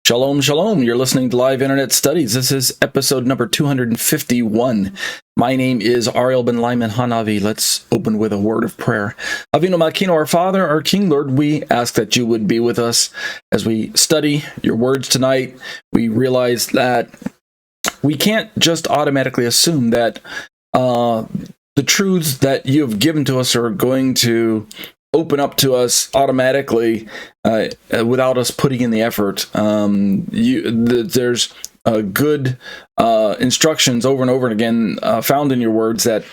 Shalom, shalom. You're listening to Live Internet Studies. This is episode number 251. My name is Ariel ben-Lyman HaNaviy. Let's open with a word of prayer. Avinu Malkeinu, our Father, our King, Lord, we ask that you would be with us as we study your words tonight. We realize that we can't just automatically assume that the truths that you have given to us are going to open up to us automatically without us putting in the effort. There's good instructions over and over again found in your words that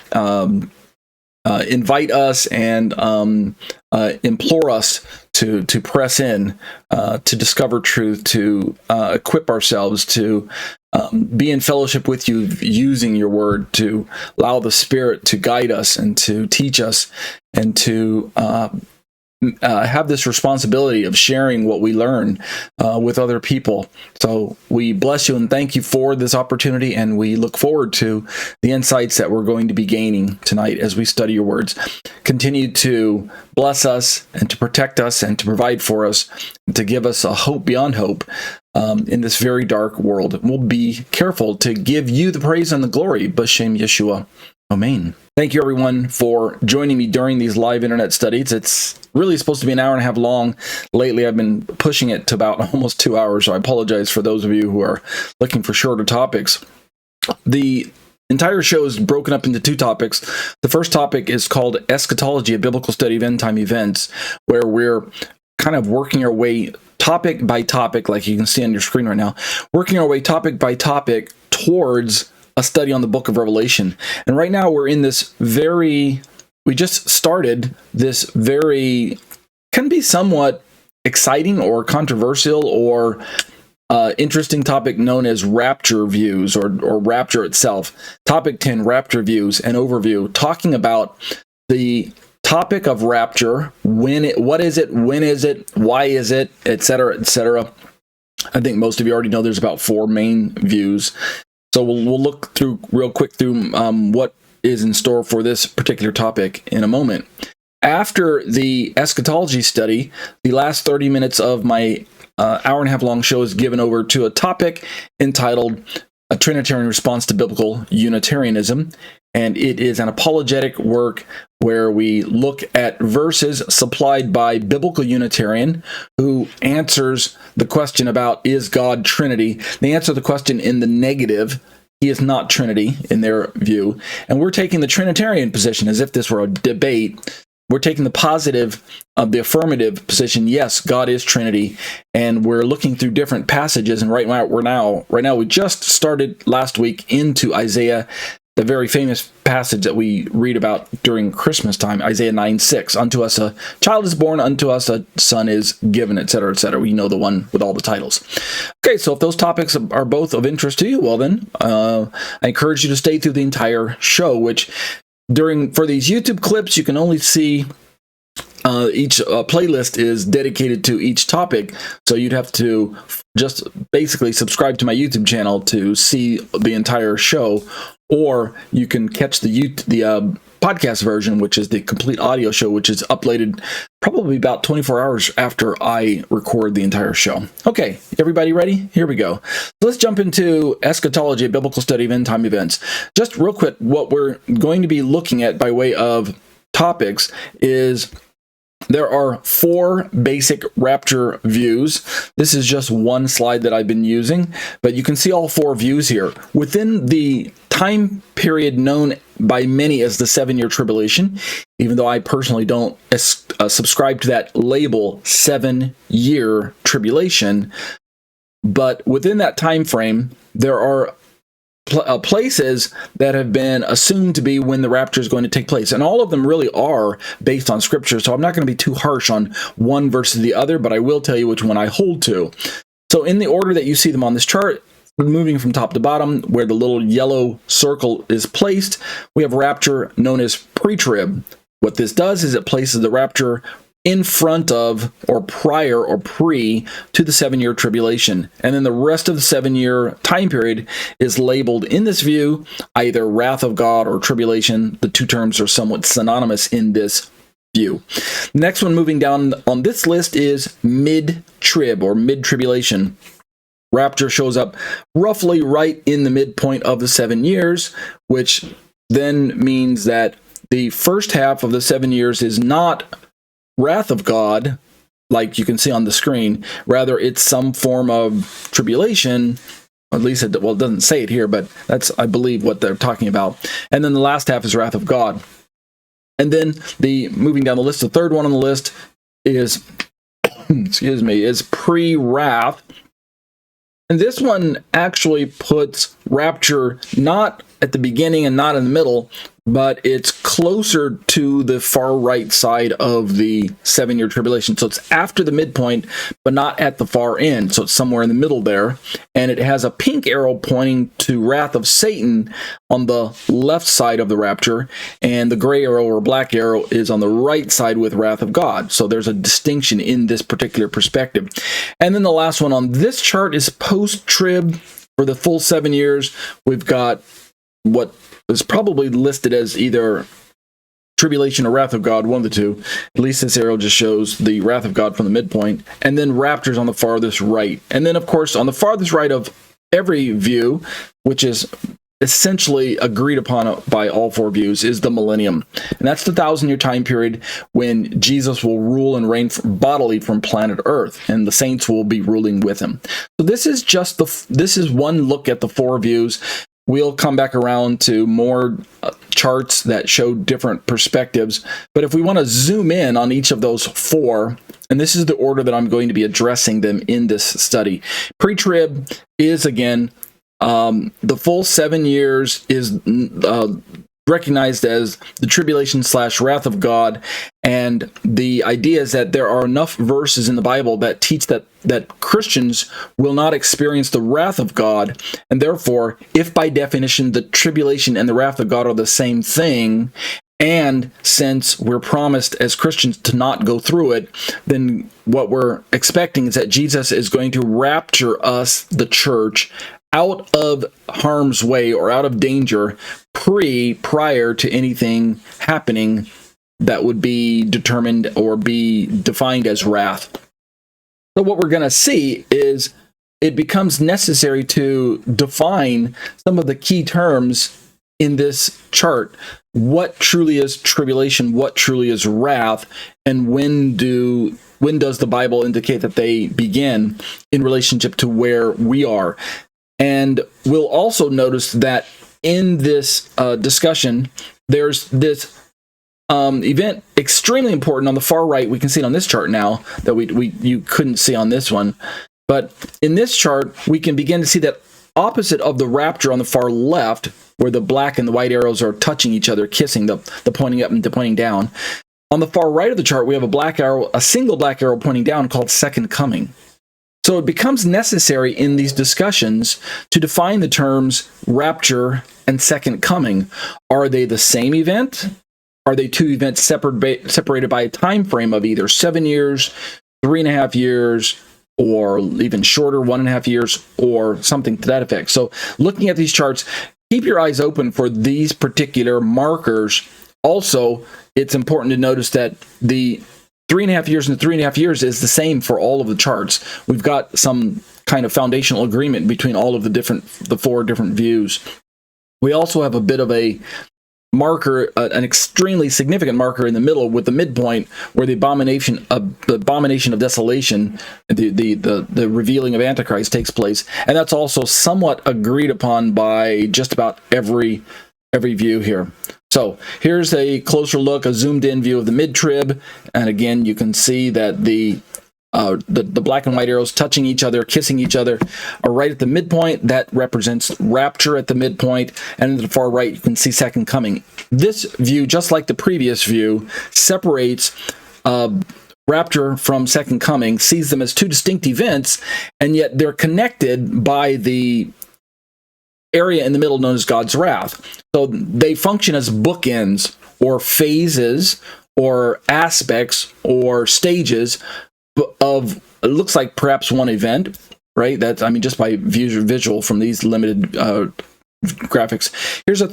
invite us and implore us to press in, to discover truth, to equip ourselves, to be in fellowship with you using your word, to allow the Spirit to guide us and to teach us and to have this responsibility of sharing what we learn with other people. So we bless you and thank you for this opportunity, and we look forward to the insights that we're going to be gaining tonight as we study your words. Continue to bless us and to protect us and to provide for us, and to give us a hope beyond hope in this very dark world. We'll be careful to give you the praise and the glory. B'Shem Yeshua. Amen. Thank you, everyone, for joining me during these live internet studies. It's really supposed to be an hour and a half long. Lately, I've been pushing it to about almost 2 hours, so I apologize for those of you who are looking for shorter topics. The entire show is broken up into two topics. The first topic is called Eschatology, a biblical study of end-time events, where we're kind of working our way topic by topic, like you can see on your screen right now, working our way topic by topic towards a study on the book of Revelation. And right now we're in this we just started this very, can be somewhat exciting or controversial or interesting topic known as rapture views or rapture itself. Topic 10, rapture views and overview, talking about the topic of rapture, what is it, when is it, why is it, etc., etc. I think most of you already know there's about 4 main views. So we'll look through real quick through what is in store for this particular topic in a moment. After the eschatology study, the last 30 minutes of my hour and a half long show is given over to a topic entitled A Trinitarian Response to Biblical Unitarianism. And it is an apologetic work where we look at verses supplied by Biblical Unitarian who answers the question about, is God Trinity? They answer the question in the negative. He is not Trinity in their view. And we're taking the Trinitarian position as if this were a debate. We're taking the positive of the affirmative position. Yes, God is Trinity. And we're looking through different passages. And right now, we just started last week into Isaiah, the very famous passage that we read about during Christmas time, Isaiah 9:6. Unto us a child is born, unto us a son is given, etc., etc. We know the one with all the titles. Okay, so if those topics are both of interest to you, well then, I encourage you to stay through the entire show, which for these YouTube clips, you can only see each playlist is dedicated to each topic, so you'd have to just basically subscribe to my YouTube channel to see the entire show, or you can catch the podcast version, which is the complete audio show, which is uploaded probably about 24 hours after I record the entire show. Okay, everybody ready? Here we go. So let's jump into Eschatology, a biblical study of end-time events. Just real quick, what we're going to be looking at by way of topics is there are 4 basic rapture views. This is just one slide that I've been using, but you can see all 4 views here. Within the time period known by many as the 7-year tribulation, even though I personally don't subscribe to that label, 7-year tribulation, but within that time frame, there are places that have been assumed to be when the rapture is going to take place. And all of them really are based on Scripture, so I'm not going to be too harsh on one versus the other, but I will tell you which one I hold to. So in the order that you see them on this chart, moving from top to bottom, where the little yellow circle is placed, we have rapture known as pre-trib. What this does is it places the rapture in front of, or prior, or pre to the 7-year tribulation. And then the rest of the 7-year time period is labeled in this view either wrath of God or tribulation. The two terms are somewhat synonymous in this view. The next one moving down on this list is mid-trib or mid-tribulation. rapture shows up roughly right in the midpoint of the 7 years, which then means that the first half of the 7 years is not wrath of God, like you can see on the screen. Rather, it's some form of tribulation. At least, it doesn't say it here, but that's, I believe, what they're talking about. And then the last half is wrath of God. And then moving down the list, the third one on the list is, is pre-wrath. And this one actually puts rapture not at the beginning and not in the middle, but it's closer to the far right side of the 7-year tribulation. So it's after the midpoint, but not at the far end. So it's somewhere in the middle there. And it has a pink arrow pointing to wrath of Satan on the left side of the rapture. And the gray arrow or black arrow is on the right side with wrath of God. So there's a distinction in this particular perspective. And then the last one on this chart is post-trib. For the full 7 years, we've got what is probably listed as either tribulation or wrath of God, one of the two. At least this arrow just shows the wrath of God from the midpoint. And then rapture's on the farthest right. And then, of course, on the farthest right of every view, which is essentially agreed upon by all four views, is the millennium. And that's the 1,000-year time period when Jesus will rule and reign bodily from planet Earth, and the saints will be ruling with him. So this is just this is one look at the four views. We'll come back around to more charts that show different perspectives. But if we want to zoom in on each of those four, and this is the order that I'm going to be addressing them in this study. Pre-trib is, again, the full 7 years is recognized as the tribulation / wrath of God. And the idea is that there are enough verses in the Bible that teach that Christians will not experience the wrath of God. And therefore, if by definition the tribulation and the wrath of God are the same thing, and since we're promised as Christians to not go through it, then what we're expecting is that Jesus is going to rapture us, the church, out of harm's way or out of danger prior to anything happening that would be determined or be defined as wrath. So what we're going to see is it becomes necessary to define some of the key terms in this chart. What truly is tribulation? What truly is wrath? And when does the Bible indicate that they begin in relationship to where we are? And we'll also notice that in this discussion, there's this event extremely important on the far right. We can see it on this chart now that you couldn't see on this one. But in this chart, we can begin to see that opposite of the rapture on the far left, where the black and the white arrows are touching each other, kissing, the pointing up and the pointing down. On the far right of the chart, we have a single black arrow pointing down called second coming. So it becomes necessary in these discussions to define the terms rapture and second coming. Are they the same event? Are they two events separated by a time frame of either 7 years, 3.5 years, or even shorter, 1.5 years, or something to that effect? So looking at these charts, keep your eyes open for these particular markers. Also, it's important to notice that the 3.5 years and 3.5 years is the same for all of the charts. We've got some kind of foundational agreement between all of the four different views. We also have a bit of a marker, an extremely significant marker in the middle with the midpoint where the abomination of desolation, the revealing of Antichrist takes place. And that's also somewhat agreed upon by just about every view here. So here's a closer look, a zoomed-in view of the mid-trib, and again, you can see that the black and white arrows touching each other, kissing each other, are right at the midpoint. That represents rapture at the midpoint, and at the far right, you can see second coming. This view, just like the previous view, separates rapture from second coming, sees them as two distinct events, and yet they're connected by the area in the middle known as God's wrath. So they function as bookends or phases or aspects or stages of, it looks like perhaps one event, right? That's, I mean, just by visual from these limited graphics. Here's a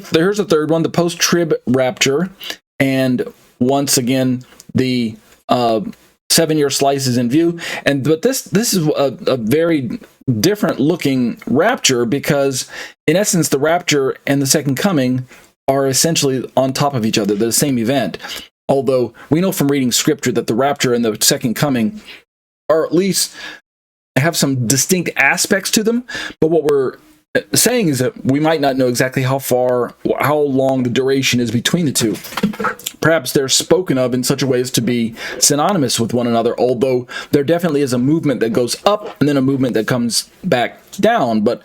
third one, the post-trib rapture. And once again, the 7-year slices in view. But this is a very different looking rapture, because in essence the rapture and the second coming are essentially on top of each other. They're the same event. Although we know from reading scripture that the rapture and the second coming are at least have some distinct aspects to them. But what we're saying is that we might not know exactly how long the duration is between the two. Perhaps they're spoken of in such a way as to be synonymous with one another, although there definitely is a movement that goes up and then a movement that comes back down. But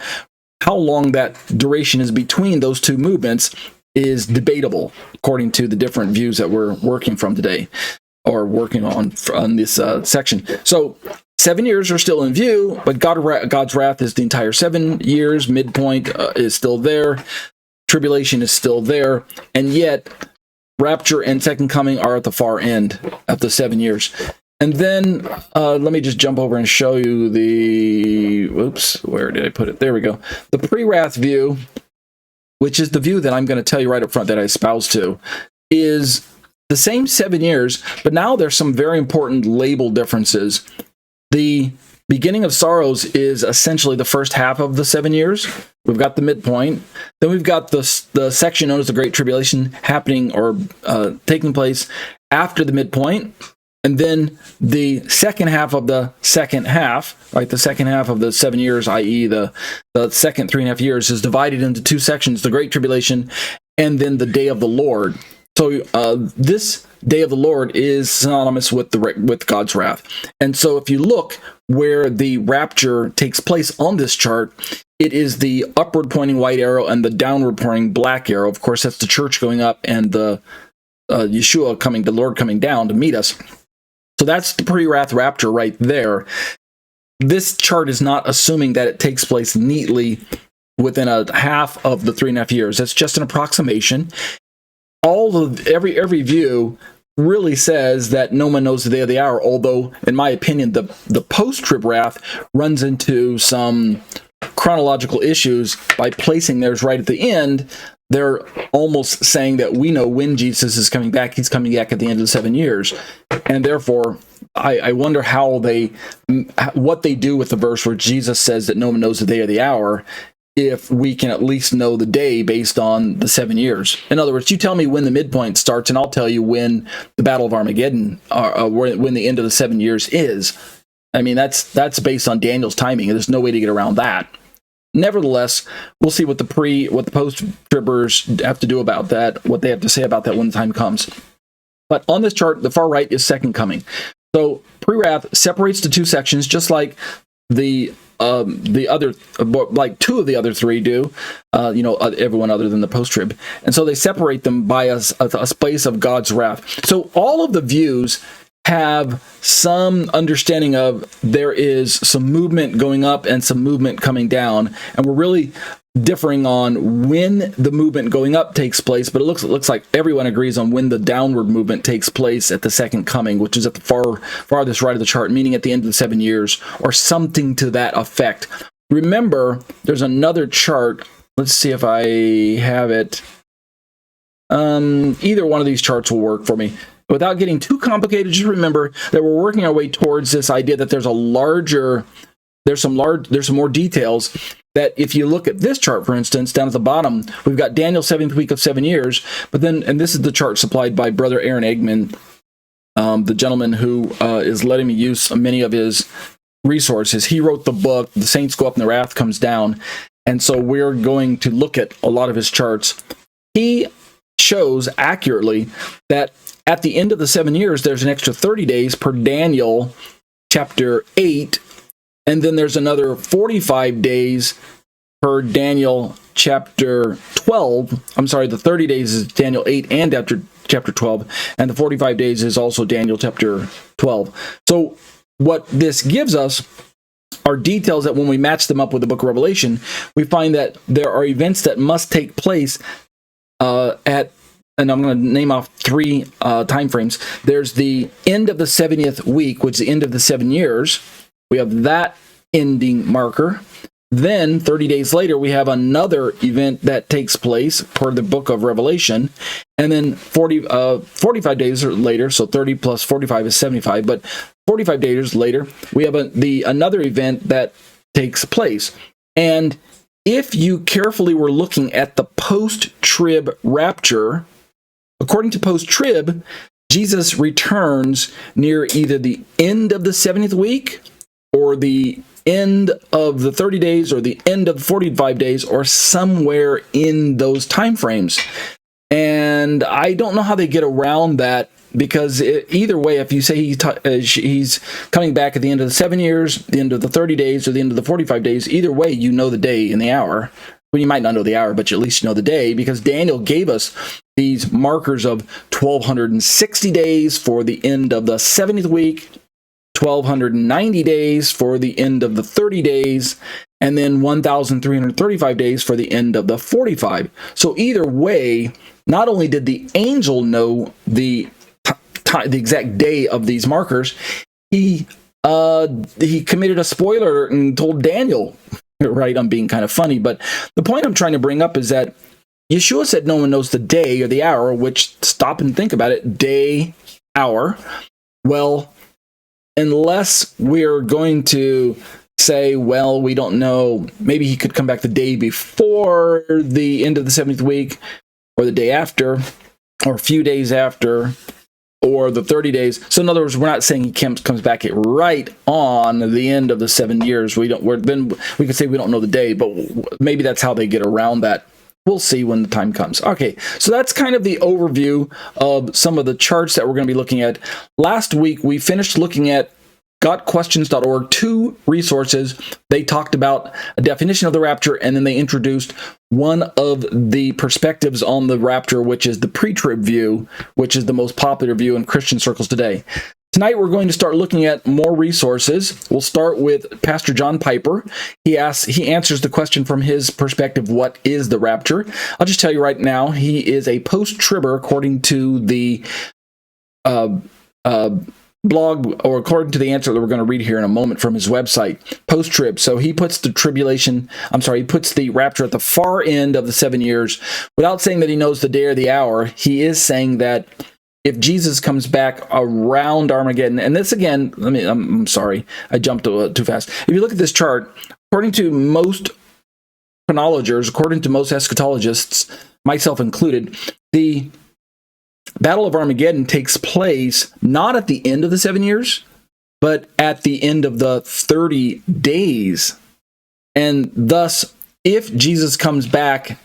how long that duration is between those two movements is debatable, according to the different views that we're working from today, or working on this section. So 7 years are still in view, but God's wrath is the entire 7 years. Midpoint is still there. Tribulation is still there. And yet, rapture and second coming are at the far end of the 7 years. And then, let me just jump over and show you the... Whoops, where did I put it? There we go. The pre-wrath view, which is the view that I'm going to tell you right up front that I espouse to, is the same 7 years, but now there's some very important label differences. The beginning of sorrows is essentially the first half of the 7 years. We've got the midpoint. Then we've got the section known as the Great Tribulation happening or taking place after the midpoint. And then the second half of the second half, right? The second half of the 7 years, i.e. the second 3.5 years, is divided into two sections, the Great Tribulation and then the Day of the Lord. So this Day of the Lord is synonymous with God's wrath. And so if you look where the rapture takes place on this chart, it is the upward pointing white arrow and the downward pointing black arrow. Of course, that's the church going up and the the Lord coming down to meet us. So that's the pre-wrath rapture right there. This chart is not assuming that it takes place neatly within a half of the 3.5 years. That's just an approximation. Every view really says that no one knows the day or the hour, although, in my opinion, the post-trib wrath runs into some chronological issues by placing theirs right at the end. They're almost saying that we know when Jesus is coming back. He's coming back at the end of the 7 years. And therefore, I wonder what they do with the verse where Jesus says that no one knows the day or the hour, if we can at least know the day based on the 7 years. In other words, you tell me when the midpoint starts, and I'll tell you when the Battle of Armageddon, when the end of the 7 years is. I mean, that's based on Daniel's timing, and there's no way to get around that. Nevertheless, we'll see what the post-tribbers have to do about that, what they have to say about that when the time comes. But on this chart, the far right is second coming. So pre-wrath separates the two sections, just like the other, like two of the other three do, everyone other than the post-trib. And so they separate them by a space of God's wrath. So all of the views have some understanding of there is some movement going up and some movement coming down, and we're really differing on when the movement going up takes place, but it looks like everyone agrees on when the downward movement takes place at the second coming, which is at the farthest right of the chart, meaning at the end of the 7 years, or something to that effect. Remember, there's another chart. Let's see if I have it. Either one of these charts will work for me. Without getting too complicated, just remember that we're working our way towards this idea that there's some more details. That if you look at this chart, for instance, down at the bottom, we've got Daniel's 7th week of 7 years, but then, and this is the chart supplied by Brother Aaron Eggman, the gentleman who is letting me use many of his resources. He wrote the book, The Saints Go Up and the Wrath Comes Down, and so we're going to look at a lot of his charts. He shows accurately that at the end of the 7 years, there's an extra 30 days per Daniel chapter 8, and then there's another 45 days per Daniel chapter 12. I'm sorry, the 30 days is Daniel 8 and chapter 12, and the 45 days is also Daniel chapter 12. So what this gives us are details that when we match them up with the book of Revelation, we find that there are events that must take place and I'm going to name off three time frames. There's the end of the 70th week, which is the end of the 7 years. We have that ending marker. Then 30 days later, we have another event that takes place per the book of Revelation. And then 45 days later, so 30 plus 45 is 75, but 45 days later, we have another event that takes place. And if you carefully were looking at the post-trib rapture, according to post-trib, Jesus returns near either the end of the 70th week or the end of the 30 days or the end of 45 days or somewhere in those time frames. And I don't know how they get around that, because either way, if you say he's coming back at the end of the 7 years, the end of the 30 days, or the end of the 45 days, either way, you know the day and the hour. Well, you might not know the hour, but you at least know the day, because Daniel gave us these markers of 1,260 days for the end of the 70th week, 1,290 days for the end of the 30 days, and then 1,335 days for the end of the 45. So either way, not only did the angel know the exact day of these markers, he committed a spoiler and told Daniel. Right, I'm being kind of funny, but the point I'm trying to bring up is that Yeshua said no one knows the day or the hour, which, stop and think about it, day, hour. Well, unless we're going to say, well, we don't know, maybe he could come back the day before the end of the 70th week, or the day after, or a few days after, or the 30 days. So in other words, we're not saying he comes back right on the end of the 7 years. Then we could say we don't know the day, but maybe that's how they get around that. We'll see when the time comes. Okay, so that's kind of the overview of some of the charts that we're going to be looking at. Last week, we finished looking at gotquestions.org, 2 resources. They talked about a definition of the rapture, and then they introduced one of the perspectives on the rapture, which is the pre-trib view, which is the most popular view in Christian circles today. Tonight, we're going to start looking at more resources. We'll start with Pastor John Piper. He answers the question from his perspective, what is the rapture? I'll just tell you right now, he is a post-tribber according to the blog, or according to the answer that we're going to read here in a moment from his website, post-trib. So he puts he puts the rapture at the far end of the 7 years. Without saying that he knows the day or the hour, he is saying that if Jesus comes back around Armageddon, and this again, I'm sorry, I jumped too fast. If you look at this chart, according to most chronologers, according to most eschatologists, myself included, the Battle of Armageddon takes place not at the end of the 7 years, but at the end of the 30 days. And thus, if Jesus comes back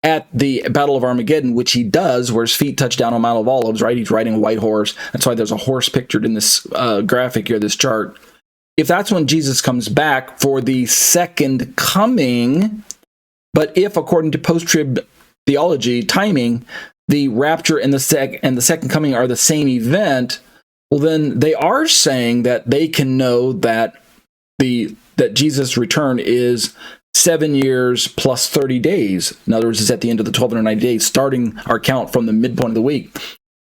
at the Battle of Armageddon, which he does, where his feet touch down on Mount of Olives, right? He's riding a white horse. That's why there's a horse pictured in this graphic here, this chart. If that's when Jesus comes back for the second coming, but if, according to post-trib theology timing, the rapture and the second coming are the same event, well, then they are saying that they can know that that Jesus' return is 7 years plus 30 days. In other words, it's at the end of the 1,290 days, starting our count from the midpoint of the week.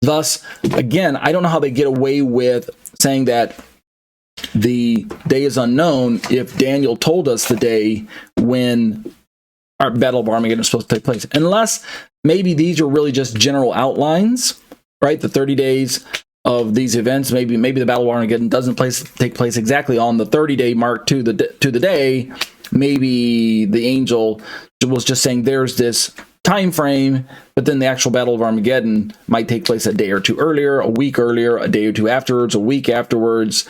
Thus, again, I don't know how they get away with saying that the day is unknown if Daniel told us the day when our Battle of Armageddon is supposed to take place. Unless maybe these are really just general outlines, right? The 30 days of these events. Maybe the Battle of Armageddon doesn't take place exactly on the 30-day mark to the day. Maybe the angel was just saying there's this time frame, but then the actual Battle of Armageddon might take place a day or two earlier, a week earlier, a day or two afterwards, a week afterwards.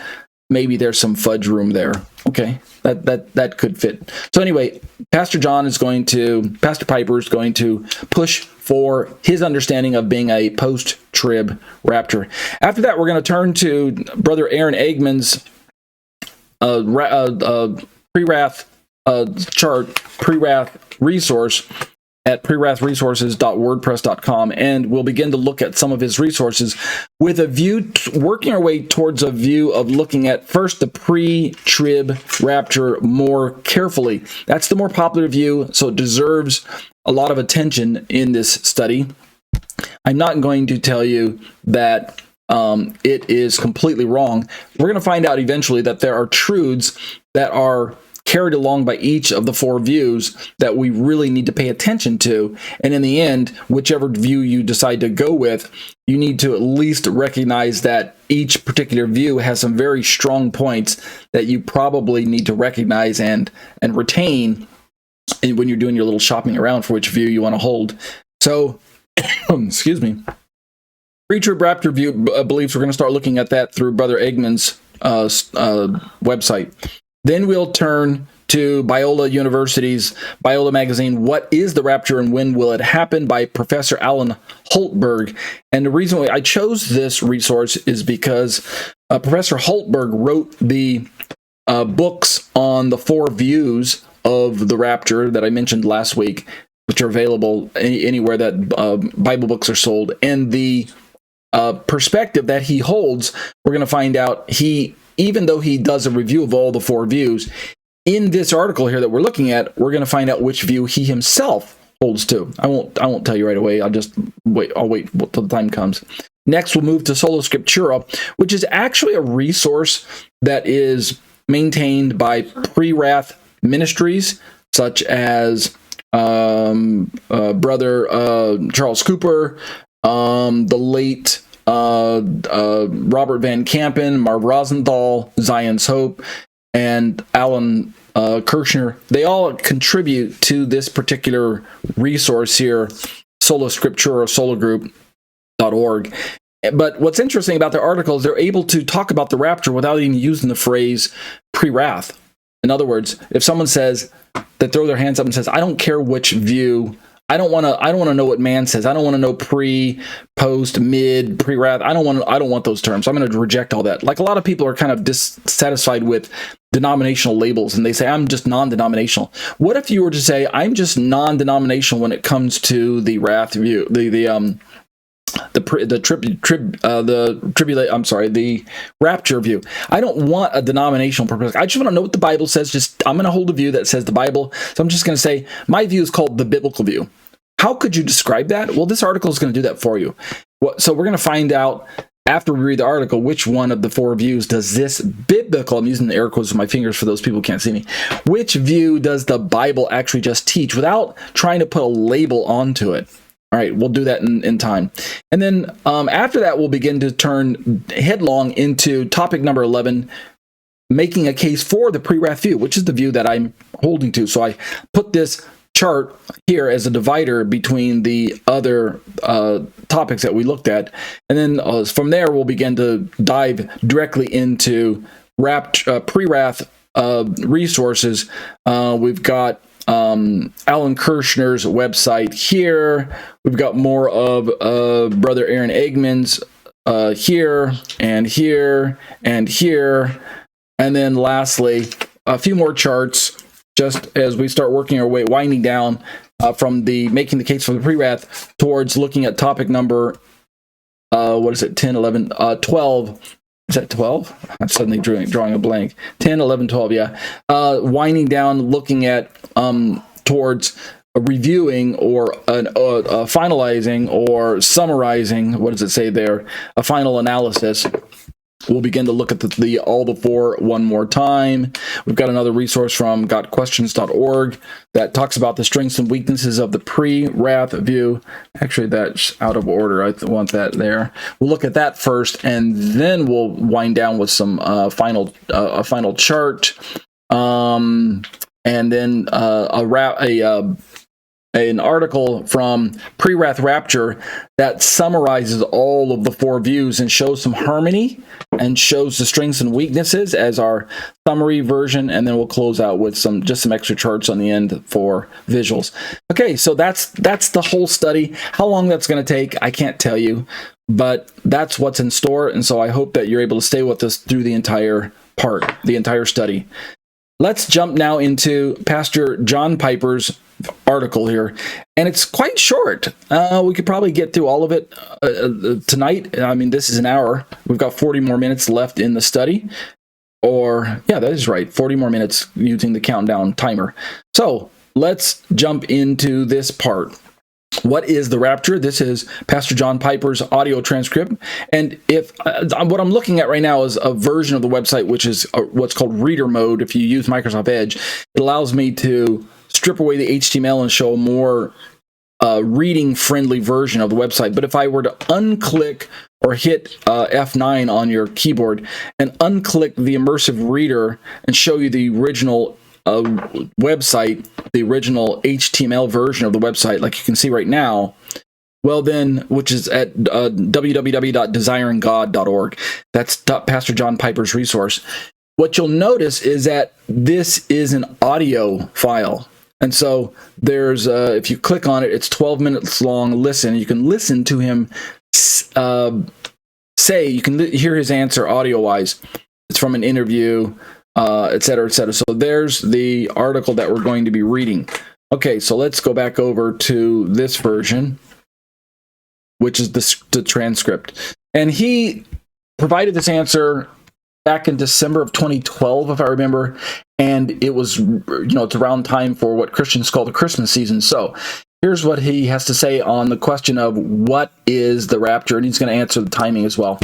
Maybe there's some fudge room there. Okay, that could fit. So anyway, Pastor Piper is going to push for his understanding of being a post-trib rapture. After that, we're going to turn to Brother Aaron Eggman's pre-wrath chart, pre-wrath resource at prewrathresources.wordpress.com, and we'll begin to look at some of his resources with a view, working our way towards a view of looking at first the pre-trib rapture more carefully. That's the more popular view, so it deserves a lot of attention in this study. I'm not going to tell you that it is completely wrong. We're going to find out eventually that there are truths that are carried along by each of the four views that we really need to pay attention to. And in the end, whichever view you decide to go with, you need to at least recognize that each particular view has some very strong points that you probably need to recognize and retain when you're doing your little shopping around for which view you want to hold. So, excuse me. Pre-trib rapture view believes we're going to start looking at that through Brother Eggman's website. Then we'll turn to Biola University's Biola magazine, What is the Rapture and When Will It Happen? By Professor Alan Holtberg. And the reason why I chose this resource is because Professor Holtberg wrote the books on the four views of the rapture that I mentioned last week, which are available anywhere that Bible books are sold. And the perspective that he holds, we're going to find out even though he does a review of all the four views, in this article here that we're looking at, we're going to find out which view he himself holds to. I won't tell you right away. I'll wait till the time comes. Next, we'll move to Sola Scriptura, which is actually a resource that is maintained by pre-wrath ministries, such as Brother Charles Cooper, the late Robert Van Kampen, Marv Rosenthal, Zion's Hope, and Alan Kirshner. They all contribute to this particular resource here, Sola Scriptura, solagroup.org. But what's interesting about their articles, they're able to talk about the rapture without even using the phrase pre-wrath. In other words, if someone says, they throw their hands up and says, I don't care which view, I don't want to know what man says. I don't want to know pre, post, mid, pre-wrath. I don't want those terms. I'm going to reject all that. Like a lot of people are kind of dissatisfied with denominational labels, and they say, I'm just non-denominational. What if you were to say, I'm just non-denominational when it comes to the wrath view, the rapture view? I don't want a denominational purpose. I just want to know what the Bible says. I'm going to hold a view that says the Bible. So I'm just going to say my view is called the biblical view. How could you describe that? Well, this article is going to do that for you. So we're going to find out after we read the article which one of the four views does this biblical, I'm using the air quotes with my fingers for those people who can't see me, which view does the Bible actually just teach without trying to put a label onto it. All right, we'll do that in time. And then after that, we'll begin to turn headlong into topic number 11, making a case for the pre-wrath view, which is the view that I'm holding to. So I put this chart here as a divider between the other topics that we looked at. And then from there, we'll begin to dive directly into pre-wrath resources. We've got Alan Kirshner's website here. We've got more of Brother Aaron Eggman's here and here and here. And then lastly, a few more charts just as we start working our way, winding down from the making the case for the pre-wrath towards looking at topic number, 10, 11, 12. Is that 12? I'm suddenly drawing a blank. 10, 11, 12, yeah. Winding down, looking at towards reviewing or finalizing or summarizing, what does it say there? A final analysis. We'll begin to look at all the four one more time. We've got another resource from gotquestions.org that talks about the strengths and weaknesses of the pre-wrath view. Actually, that's out of order. I want that there. We'll look at that first, and then we'll wind down with some final chart, and then an article from Pre-Wrath Rapture that summarizes all of the four views and shows some harmony and shows the strengths and weaknesses as our summary version, and then we'll close out with some extra charts on the end for visuals. Okay, so that's the whole study. How long that's going to take, I can't tell you, but that's what's in store, and so I hope that you're able to stay with us through the entire study. Let's jump now into Pastor John Piper's article here, and it's quite short. We could probably get through all of it tonight. I mean, this is an hour. We've got 40 more minutes left in the study. Or, yeah, that is right, 40 more minutes using the countdown timer. So let's jump into this part. What is the rapture? This is Pastor John Piper's audio transcript. And if what I'm looking at right now is a version of the website, which is what's called reader mode. If you use Microsoft Edge, it allows me to strip away the HTML and show a more reading-friendly version of the website. But if I were to unclick or hit F9 on your keyboard and unclick the immersive reader and show you the original website, the original HTML version of the website, like you can see right now, well then, which is at www.desiringgod.org. That's Pastor John Piper's resource. What you'll notice is that this is an audio file. And so there's, if you click on it, it's 12 minutes long. Listen, you can listen to him say, you can hear his answer audio-wise. It's from an interview, et cetera, et cetera. So there's the article that we're going to be reading. Okay, so let's go back over to this version, which is the transcript. And he provided this answer back in December of 2012, if I remember, and it was, it's around time for what Christians call the Christmas season. So here's what he has to say on the question of what is the rapture, and he's going to answer the timing as well.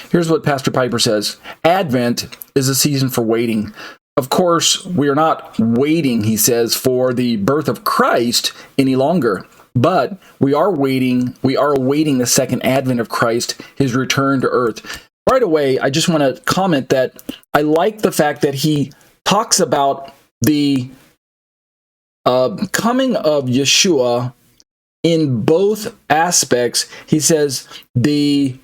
Here's what Pastor Piper says. Advent is a season for waiting. Of course, we are not waiting, he says, for the birth of Christ any longer, but we are awaiting the second advent of Christ, his return to earth. Right away, I just want to comment that I like the fact that he talks about the coming of Yeshua in both aspects. He says we're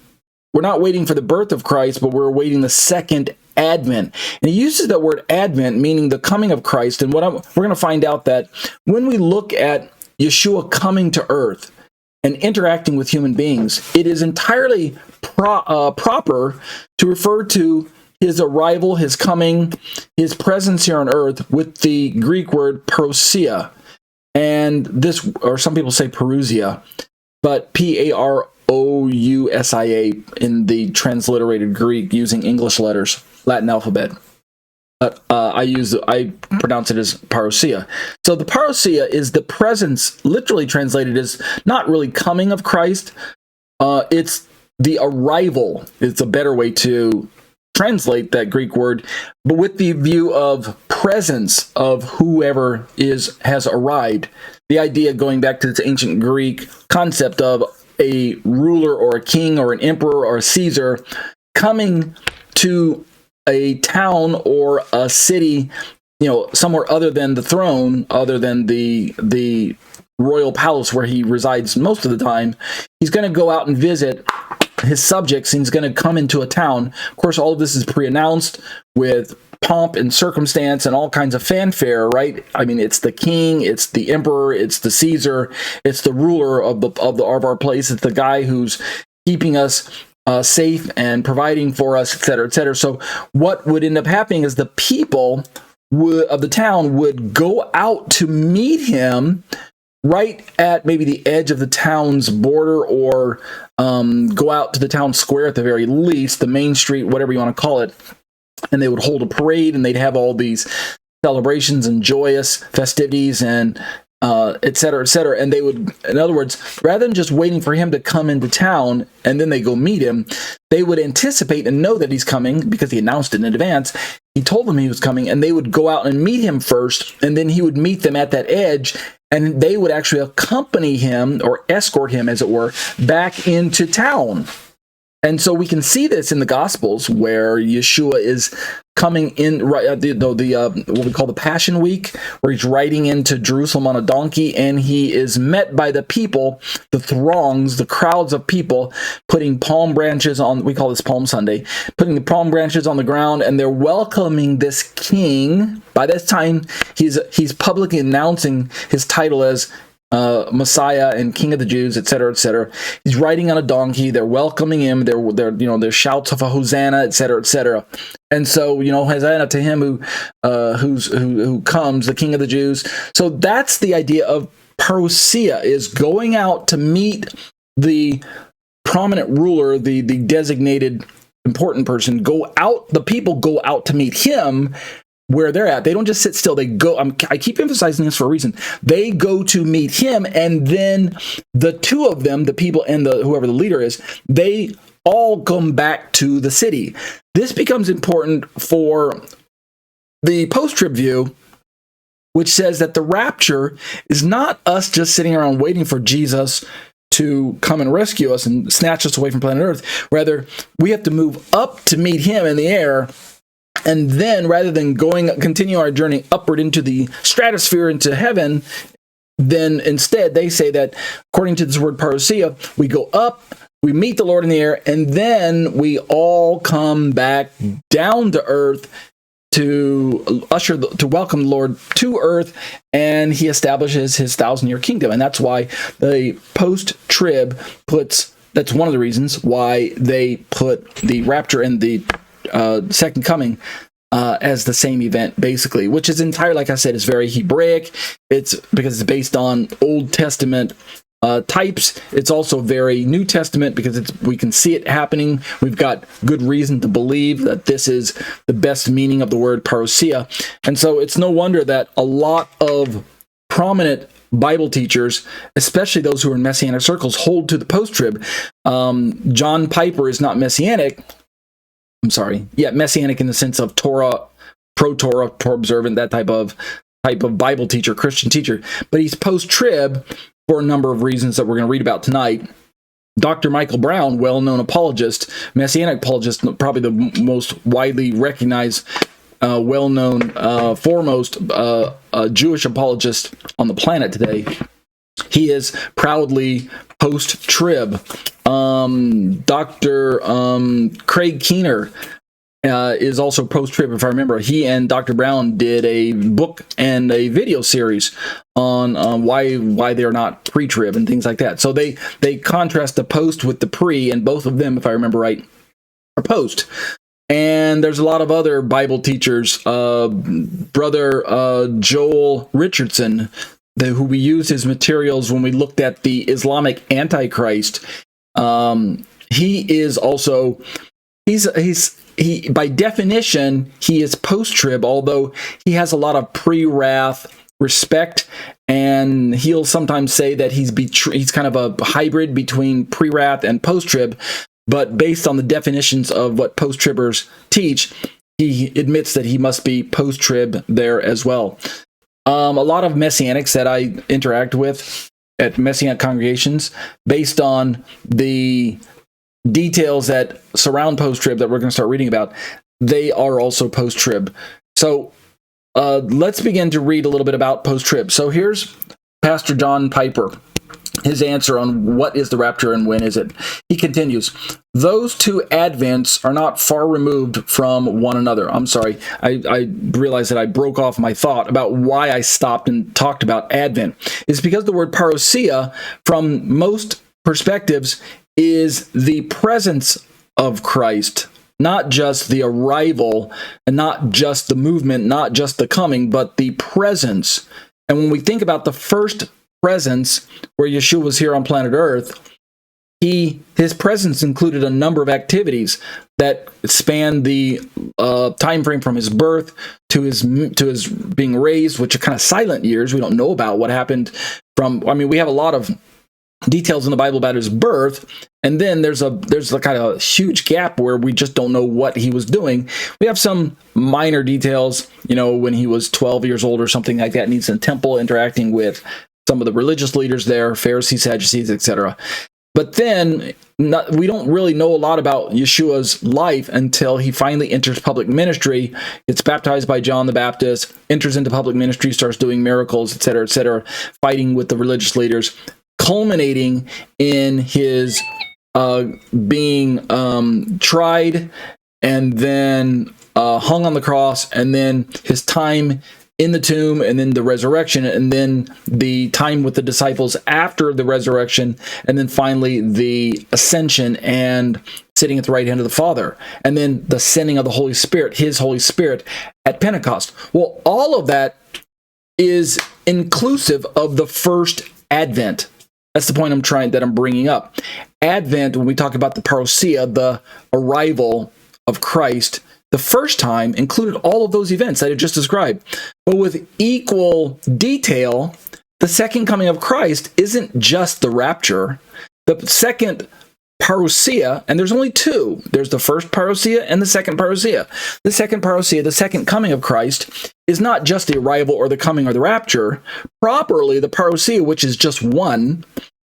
not waiting for the birth of Christ, but we're awaiting the second advent. And he uses that word advent, meaning the coming of Christ. And we're going to find out that when we look at Yeshua coming to earth and interacting with human beings, it is entirely proper to refer to his arrival, his coming, his presence here on earth with the Greek word parousia. And this, or some people say parousia, but P-A-R-O-U-S-I-A in the transliterated Greek using English letters, Latin alphabet. But I pronounce it as parousia. So the parousia is the presence, literally translated as not really coming of Christ. It's the arrival. It's a better way to translate that Greek word, but with the view of presence of whoever has arrived. The idea, going back to this ancient Greek concept of a ruler or a king or an emperor or a Caesar coming to a town or a city, somewhere other than the throne, other than the royal palace where he resides most of the time. He's going to go out and visit his subjects, and he's going to come into a town. Of course, all of this is pre-announced with pomp and circumstance and all kinds of fanfare, right? I mean, it's the king, it's the emperor, it's the Caesar, it's the ruler of our place, it's the guy who's keeping us safe and providing for us, et cetera, et cetera. So what would end up happening is the people of the town would go out to meet him right at maybe the edge of the town's border, or go out to the town square at the very least, the main street, whatever you want to call it, and they would hold a parade, and they'd have all these celebrations and joyous festivities and et cetera, et cetera. And they would, in other words, rather than just waiting for him to come into town and then they go meet him, they would anticipate and know that he's coming because he announced it in advance. He told them he was coming, and they would go out and meet him first, and then he would meet them at that edge, and they would actually accompany him, or escort him, as it were, back into town. And so we can see this in the Gospels, where Yeshua is coming in, right, what we call the Passion Week, where he's riding into Jerusalem on a donkey, and he is met by the people, the throngs, the crowds of people, putting palm branches on, we call this Palm Sunday, putting the palm branches on the ground, and they're welcoming this king. By this time, he's publicly announcing his title as Messiah and King of the Jews, etc., etc. He's riding on a donkey. They're welcoming him. There's shouts of a Hosanna, etc., etc. And so, Hosanna to him who comes, the King of the Jews. So that's the idea of parousia, is going out to meet the prominent ruler, the designated important person. The people go out to meet him, where they're at. They don't just sit still. They go. I keep emphasizing this for a reason. They go to meet him, and then the two of them, the people and whoever the leader is, they all come back to the city. This becomes important for the post-trib view, which says that the rapture is not us just sitting around waiting for Jesus to come and rescue us and snatch us away from planet Earth. Rather, we have to move up to meet him in the air, and then rather than continue our journey upward into the stratosphere, into heaven, then instead they say that according to this word parousia, we go up, we meet the Lord in the air, and then we all come back down to earth to welcome the Lord to earth, and he establishes his 1,000-year kingdom. And that's why the post-trib that's one of the reasons why they put the rapture and the second coming as the same event, basically, which is entirely, like I said, is very Hebraic. It's because it's based on Old Testament types. It's also very New Testament because we can see it happening. We've got good reason to believe that this is the best meaning of the word parousia. And so it's no wonder that a lot of prominent Bible teachers, especially those who are in Messianic circles, hold to the post-trib. John Piper is not Messianic. I'm sorry. Yeah, Messianic in the sense of Torah, pro-Torah, Torah observant, that type of Bible teacher, Christian teacher. But he's post-trib for a number of reasons that we're going to read about tonight. Dr. Michael Brown, well-known apologist, Messianic apologist, probably the most widely recognized, well-known, foremost Jewish apologist on the planet today. He is proudly post-trib. Dr. Craig Keener is also post-trib, if I remember. He and Dr. Brown did a book and a video series on why they're not pre-trib and things like that. So they contrast the post with the pre, and both of them, if I remember right, are post. And there's a lot of other Bible teachers. Brother Joel Richardson, who we used his materials when we looked at the Islamic Antichrist. He is also, he by definition, he is post-trib, although he has a lot of pre-wrath respect, and he'll sometimes say that he's kind of a hybrid between pre-wrath and post-trib, but based on the definitions of what post-tribbers teach, he admits that he must be post-trib there as well. A lot of Messianics that I interact with at Messianic congregations, based on the details that surround post-trib that we're going to start reading about, they are also post-trib. So let's begin to read a little bit about post-trib. So here's Pastor John Piper, his answer on what is the rapture and when is it. He continues, those two advents are not far removed from one another. I'm sorry, I realized that I broke off my thought about why I stopped and talked about advent. It's because the word parousia, from most perspectives, is the presence of Christ, not just the arrival, and not just the movement, not just the coming, but the presence. And when we think about the first presence, where Yeshua was here on planet Earth, his presence included a number of activities that spanned the time frame from his birth to his being raised, which are kind of silent years. We don't know about what happened we have a lot of details in the Bible about his birth, and then there's a kind of huge gap where we just don't know what he was doing. We have some minor details, when he was 12 years old or something like that, and he's in the temple interacting with some of the religious leaders there, Pharisees, Sadducees, etc. But then we don't really know a lot about Yeshua's life until he finally enters public ministry, gets baptized by John the Baptist, enters into public ministry, starts doing miracles, etc., fighting with the religious leaders, culminating in his being tried and then hung on the cross, and then his time in the tomb, and then the resurrection, and then the time with the disciples after the resurrection, and then finally the ascension and sitting at the right hand of the Father, and then the sending of the Holy Spirit, his Holy Spirit at Pentecost. Well, all of that is inclusive of the first Advent. That's the point I'm bringing up. Advent, when we talk about the parousia, the arrival of Christ, the first time included all of those events that I just described. But with equal detail, the second coming of Christ isn't just the rapture. The second parousia, and there's only two. There's the first parousia and the second parousia. The second parousia, the second coming of Christ, is not just the arrival or the coming or the rapture. Properly, the parousia, which is just one,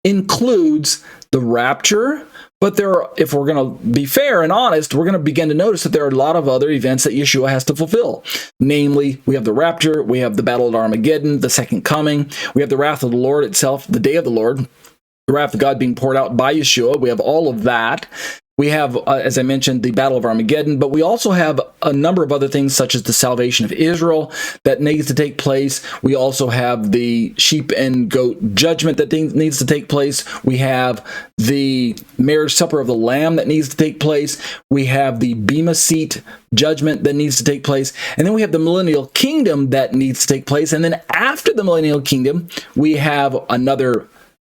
includes the rapture. But if we're going to be fair and honest, we're going to begin to notice that there are a lot of other events that Yeshua has to fulfill. Namely, we have the rapture, we have the battle at Armageddon, the second coming, we have the wrath of the Lord itself, the day of the Lord, the wrath of God being poured out by Yeshua. We have all of that. We have, as I mentioned, the Battle of Armageddon, but we also have a number of other things, such as the salvation of Israel that needs to take place. We also have the sheep and goat judgment that needs to take place. We have the marriage supper of the Lamb that needs to take place. We have the Bema seat judgment that needs to take place. And then we have the millennial kingdom that needs to take place. And then after the millennial kingdom, we have another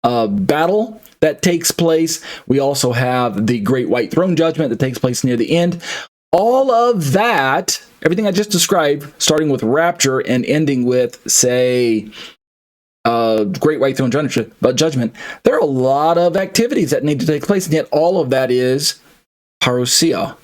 battle that takes place. We also have the great white throne judgment that takes place near the end. All of that, everything I just described, starting with rapture and ending with, say, great white throne judgment, there are a lot of activities that need to take place, and yet all of that is parousia.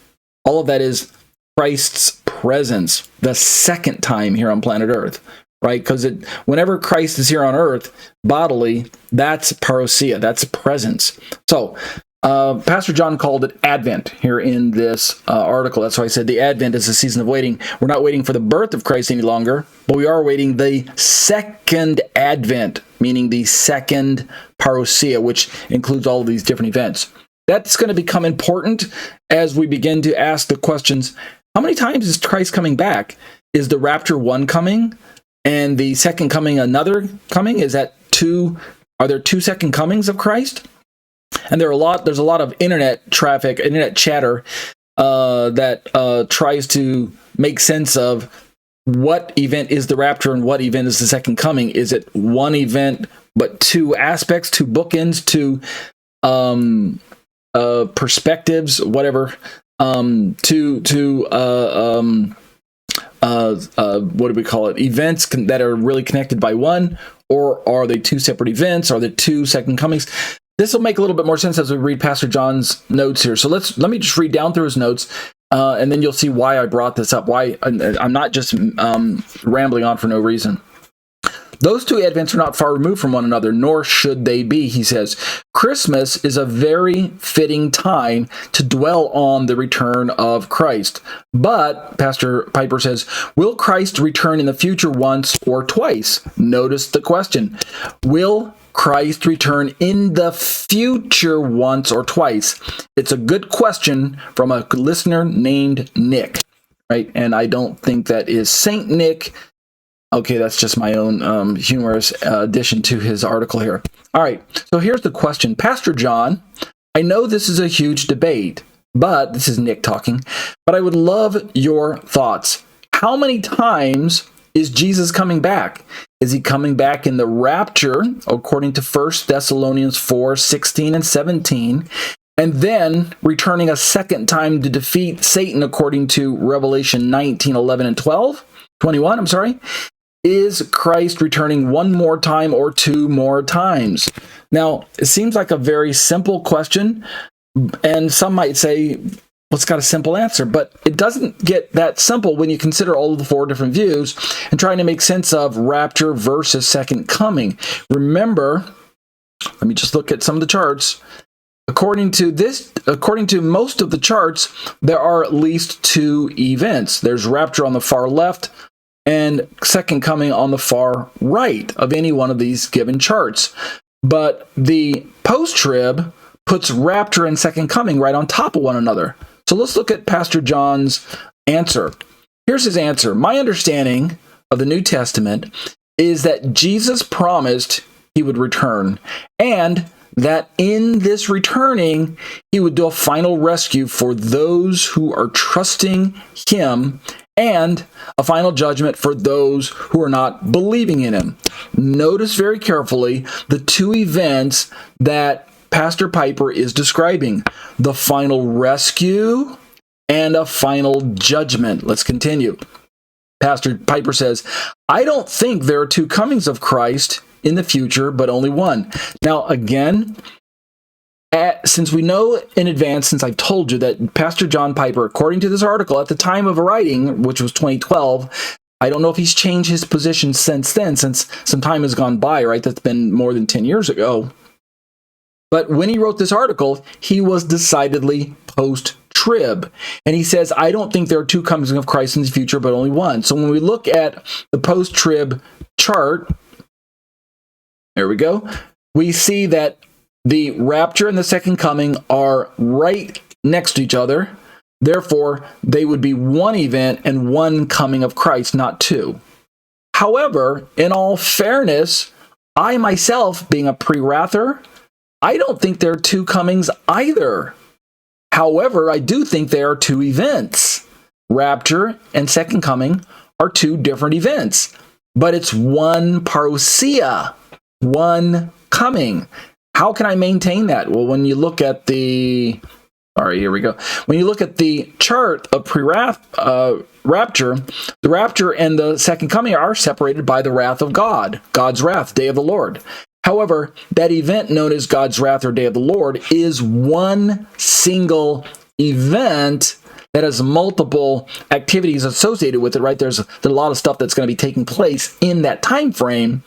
All of that is Christ's presence, the second time here on planet Earth. Right? Because whenever Christ is here on earth, bodily, that's parousia, that's presence. So, Pastor John called it Advent here in this article. That's why I said the Advent is a season of waiting. We're not waiting for the birth of Christ any longer, but we are waiting the second Advent, meaning the second parousia, which includes all of these different events. That's going to become important as we begin to ask the questions, how many times is Christ coming back? Is the rapture one coming? And the second coming, another coming? Is that two? Are there two second comings of Christ? And there's a lot of internet traffic, internet chatter that tries to make sense of what event is the rapture and what event is the second coming. Is it one event but two aspects, two bookends, two perspectives, whatever? What do we call it? Events that are really connected by one, or are they two separate events? Are there two second comings? This will make a little bit more sense as we read Pastor John's notes here. So let me just read down through his notes, and then you'll see why I brought this up. Why I'm not just rambling on for no reason. Those two advents are not far removed from one another, nor should they be, he says. Christmas is a very fitting time to dwell on the return of Christ. But, Pastor Piper says, will Christ return in the future once or twice? Notice the question. Will Christ return in the future once or twice? It's a good question from a listener named Nick, right? And I don't think that is Saint Nick. Okay, that's just my own humorous addition to his article here. All right, so here's the question. Pastor John, I know this is a huge debate, but this is Nick talking, but I would love your thoughts. How many times is Jesus coming back? Is he coming back in the rapture, according to 1 Thessalonians 4:16 and 17, and then returning a second time to defeat Satan, according to Revelation 19:11 and 21, I'm sorry? Is Christ returning one more time or two more times? Now, it seems like a very simple question, and some might say, well, it's got a simple answer, but it doesn't get that simple when you consider all of the four different views and trying to make sense of rapture versus second coming. Remember, let me just look at some of the charts. According to most of the charts, there are at least two events. There's rapture on the far left, and second coming on the far right of any one of these given charts. But the post-trib puts rapture and second coming right on top of one another. So let's look at Pastor John's answer. Here's his answer. My understanding of the New Testament is that Jesus promised he would return, and that in this returning, he would do a final rescue for those who are trusting him, and a final judgment for those who are not believing in him. Notice very carefully the two events that Pastor Piper is describing. The final rescue and a final judgment. Let's continue. Pastor Piper says, I don't think there are two comings of Christ in the future, but only one. Now, again, since we know in advance, since I've told you that Pastor John Piper, according to this article, at the time of writing, which was 2012, I don't know if he's changed his position since then, since some time has gone by, right? That's been more than 10 years ago. But when he wrote this article, he was decidedly post-trib. And he says, I don't think there are two comings of Christ in the future, but only one. So when we look at the post-trib chart, there we go, we see that the rapture and the second coming are right next to each other. Therefore, they would be one event and one coming of Christ, not two. However, in all fairness, I myself, being a pre-wrather, I don't think there are two comings either. However, I do think there are two events. Rapture and second coming are two different events, but it's one parousia, one coming. How can I maintain that? Well, when you look at the... All right, here we go. When you look at the chart of rapture, the rapture and the second coming are separated by the wrath of God, God's wrath, day of the Lord. However, that event known as God's wrath or day of the Lord is one single event that has multiple activities associated with it, right? There's a lot of stuff that's going to be taking place in that time frame.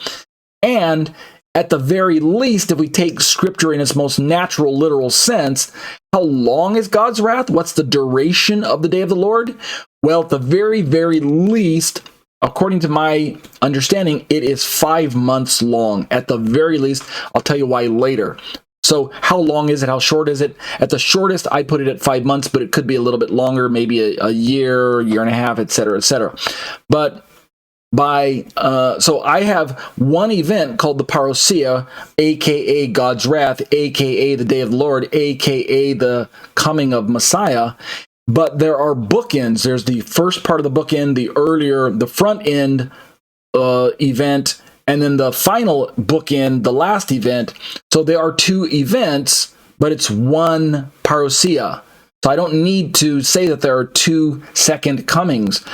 And at the very least, if we take Scripture in its most natural, literal sense, how long is God's wrath? What's the duration of the day of the Lord? Well, at the very, very least, according to my understanding, it is 5 months long. At the very least, I'll tell you why later. So how long is it? How short is it? At the shortest, I put it at 5 months, but it could be a little bit longer, maybe a year, year and a half, etc., etc. But so I have one event called the parousia, aka God's wrath, aka the day of the Lord, aka the coming of Messiah. But there are bookends. There's the first part of the bookend, the front end event, and then the final bookend, the last event. So there are two events, but it's one parousia. So I don't need to say that there are two second comings.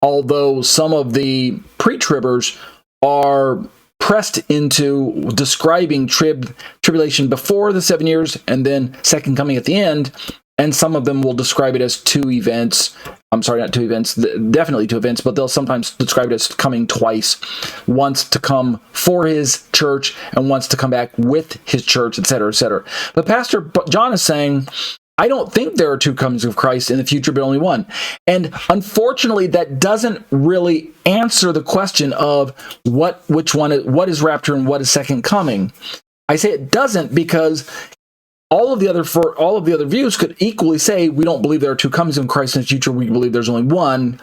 Although some of the pre-tribbers are pressed into describing tribulation before the 7 years and then second coming at the end, and some of them will describe it as two events. I'm sorry, not two events, definitely two events, but they'll sometimes describe it as coming twice, once to come for his church and once to come back with his church, etc., etc. But Pastor John is saying, I don't think there are two comings of Christ in the future, but only one. And unfortunately, that doesn't really answer the question of what is rapture and what is second coming. I say it doesn't because all of the other views could equally say we don't believe there are two comings of Christ in the future. We believe there's only one.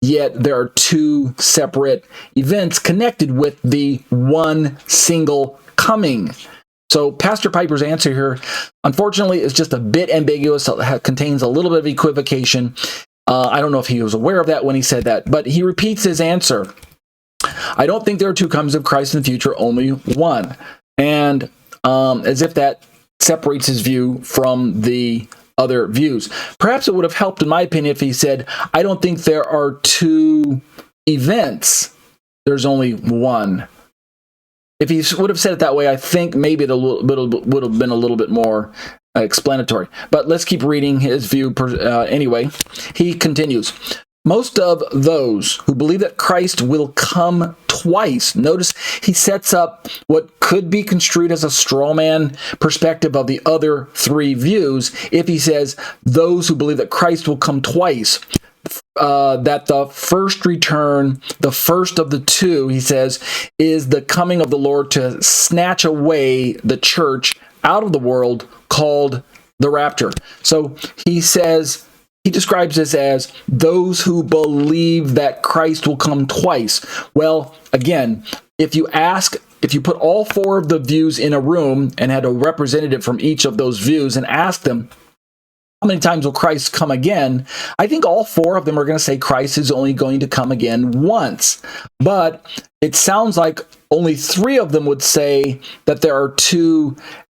Yet there are two separate events connected with the one single coming. So Pastor Piper's answer here, unfortunately, is just a bit ambiguous. It contains a little bit of equivocation. I don't know if he was aware of that when he said that, but he repeats his answer. I don't think there are two comings of Christ in the future, only one. And as if that separates his view from the other views. Perhaps it would have helped, in my opinion, if he said, I don't think there are two events. There's only one. If he would have said it that way, I think maybe it would have been a little bit more explanatory. But let's keep reading his view anyway. He continues. Most of those who believe that Christ will come twice, notice he sets up what could be construed as a straw man perspective of the other three views if he says those who believe that Christ will come twice. That the first return, the first of the two, he says, is the coming of the Lord to snatch away the church out of the world, called the rapture. So he says, he describes this as those who believe that Christ will come twice. Well, again, if you put all four of the views in a room and had a representative from each of those views and ask them, how many times will Christ come again? I think all four of them are going to say Christ is only going to come again once. But it sounds like only three of them would say that there are two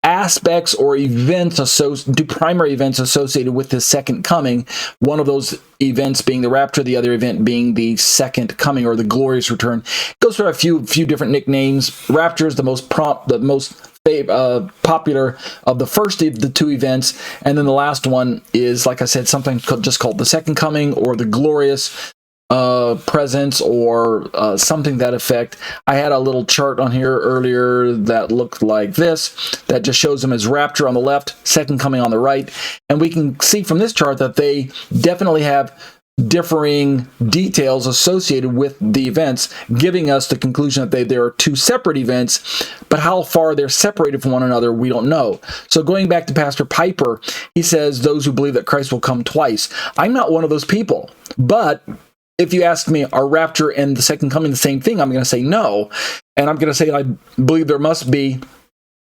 aspects or events, two primary events associated with the second coming. One of those events being the rapture, the other event being the second coming or the glorious return. It goes through a few different nicknames. Rapture is the most popular of the first of the two events, and then the last one is, like I said, something just called the second coming or the glorious presence, or something to that effect. I had a little chart on here earlier that looked like this, that just shows them as rapture on the left, second coming on the right, and we can see from this chart that they definitely have differing details associated with the events, giving us the conclusion that there are two separate events, but how far they're separated from one another, we don't know. So going back to Pastor Piper, he says those who believe that Christ will come twice. I'm not one of those people, but if you ask me, are rapture and the second coming the same thing? I'm going to say no, and I'm going to say I believe there must be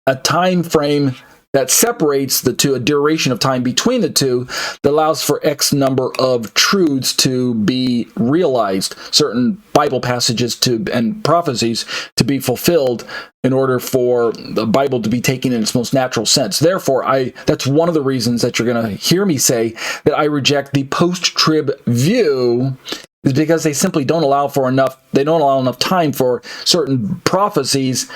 a time frame that separates the two, a duration of time between the two that allows for X number of truths to be realized, certain Bible passages and prophecies to be fulfilled in order for the Bible to be taken in its most natural sense. Therefore, that's one of the reasons that you're going to hear me say that I reject the post-trib view, is because they simply don't allow enough time for certain prophecies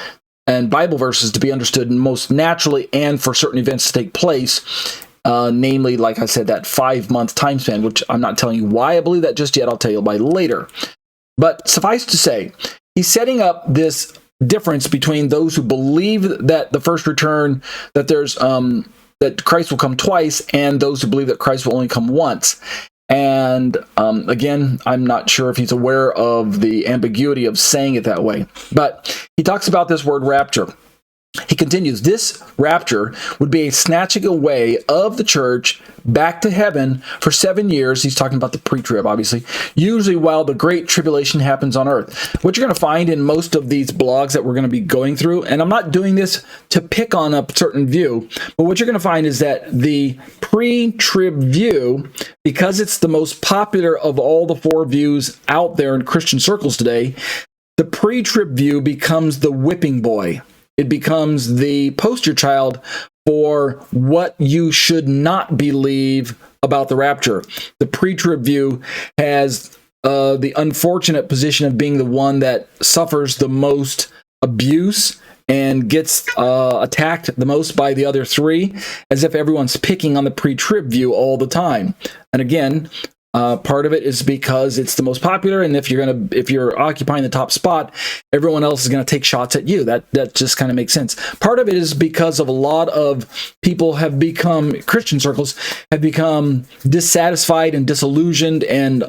and Bible verses to be understood most naturally, and for certain events to take place, namely, like I said, that 5-month time span, which I'm not telling you why I believe that just yet. I'll tell you by later. But suffice to say, he's setting up this difference between those who believe that the first return, that there's that Christ will come twice, and those who believe that Christ will only come once. And again, I'm not sure if he's aware of the ambiguity of saying it that way. But he talks about this word rapture. He continues, this rapture would be a snatching away of the church back to heaven for 7 years. He's talking about the pre-trib, obviously, usually while the great tribulation happens on earth. What you're going to find in most of these blogs that we're going to be going through, and I'm not doing this to pick on a certain view, but what you're going to find is that the pre-trib view, because it's the most popular of all the four views out there in Christian circles today, the pre-trib view becomes the whipping boy. It becomes the poster child for what you should not believe about the rapture. The pre-trib view has the unfortunate position of being the one that suffers the most abuse and gets attacked the most by the other three, as if everyone's picking on the pre-trib view all the time. And again, part of it is because it's the most popular, and if you're occupying the top spot, everyone else is going to take shots at you. That just kind of makes sense. Part of it is because of a lot of people Christian circles have become dissatisfied and disillusioned, and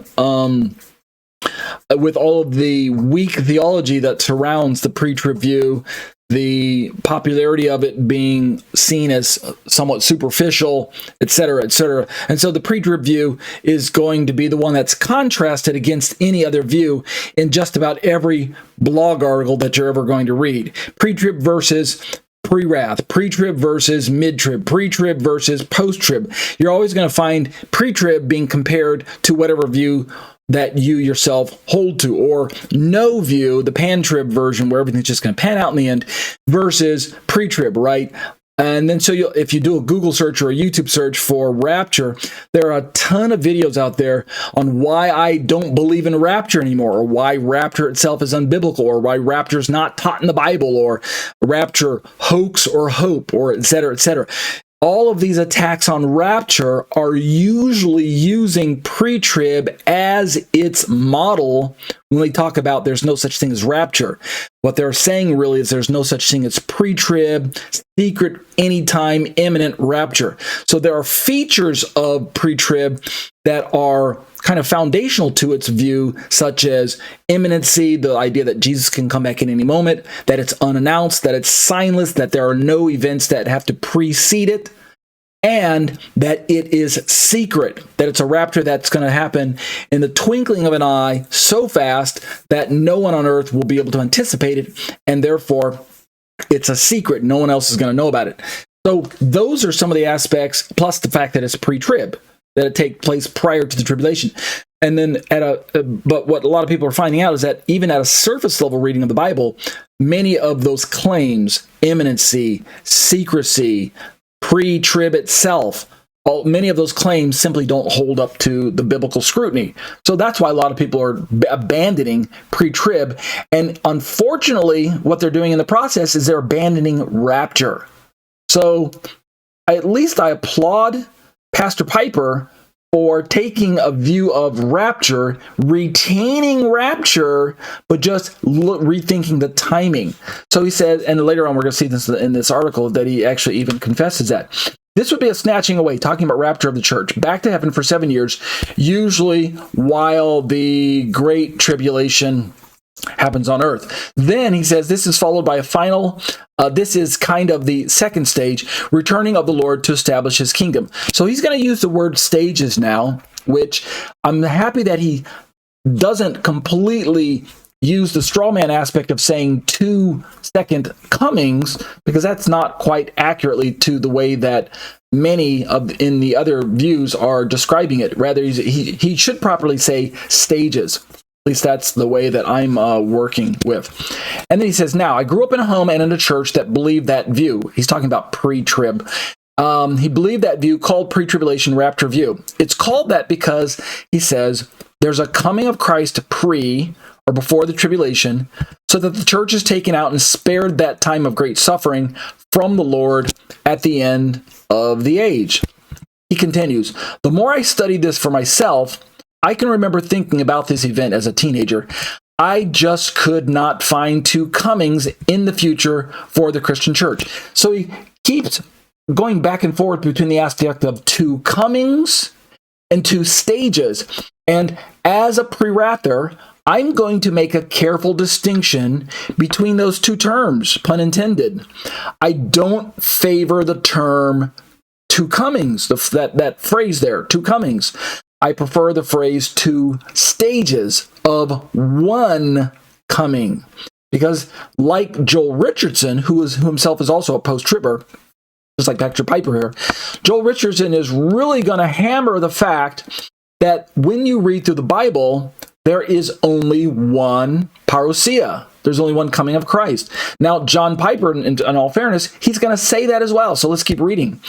with all of the weak theology that surrounds the pre-trib view, the popularity of it being seen as somewhat superficial, etc., etc. And so the pre-trib view is going to be the one that's contrasted against any other view in just about every blog article that you're ever going to read. Pre-trib versus pre-wrath, pre-trib versus mid-trib, pre-trib versus post-trib. You're always going to find pre-trib being compared to whatever view that you yourself hold to, or no view, the pan-trib version where everything's just going to pan out in the end, versus pre-trib, right? And then so if you do a Google search or a YouTube search for rapture, there are a ton of videos out there on why I don't believe in rapture anymore, or why rapture itself is unbiblical, or why rapture is not taught in the Bible, or rapture hoax or hope, or etc., etc. All of these attacks on rapture are usually using pre-trib as its model when they talk about there's no such thing as rapture. What they're saying really is there's no such thing as pre-trib, secret, anytime, imminent rapture. So there are features of pre-trib that are kind of foundational to its view, such as imminency, the idea that Jesus can come back in any moment, that it's unannounced, that it's signless, that there are no events that have to precede it, and that it is secret, that it's a rapture that's going to happen in the twinkling of an eye so fast that no one on earth will be able to anticipate it, and therefore it's a secret. No one else is going to know about it. So those are some of the aspects, plus the fact that it's pre-trib, that it takes place prior to the tribulation. And then but what a lot of people are finding out is that even at a surface level reading of the Bible, many of those claims, imminency, secrecy, pre-trib itself, many of those claims simply don't hold up to the biblical scrutiny. So that's why a lot of people are abandoning pre-trib. And unfortunately, what they're doing in the process is they're abandoning rapture. So at least I applaud Pastor Piper for taking a view of rapture, retaining rapture, but just rethinking the timing. So he said, and later on we're going to see this in this article, that he actually even confesses that. This would be a snatching away, talking about rapture of the church, back to heaven for 7 years, usually while the Great Tribulation happens on earth. Then he says this is followed by a final, this is kind of the second stage, returning of the Lord to establish his kingdom. So he's going to use the word stages now, which I'm happy that he doesn't completely use the straw man aspect of saying 2 second comings, because that's not quite accurately to the way that many in the other views are describing it. Rather, he should properly say stages. At least that's the way that I'm working with. And then he says, now, I grew up in a home and in a church that believed that view. He's talking about pre-trib. He believed that view, called pre-tribulation rapture view. It's called that because, he says, there's a coming of Christ pre or before the tribulation, so that the church is taken out and spared that time of great suffering from the Lord at the end of the age. He continues, the more I studied this for myself, I can remember thinking about this event as a teenager. I just could not find 2 comings in the future for the Christian church. So he keeps going back and forth between the aspect of 2 comings and 2 stages. And as a pre-raptor, I'm going to make a careful distinction between those 2 terms, pun intended. I don't favor the term 2 comings, that phrase there, 2 comings. I prefer the phrase 2 stages of 1 coming. Because like Joel Richardson, who himself is also a post-tribber, just like Pastor Piper here, Joel Richardson is really going to hammer the fact that when you read through the Bible, there is only 1 parousia. There's only 1 coming of Christ. Now, John Piper, in all fairness, he's going to say that as well. So let's keep reading.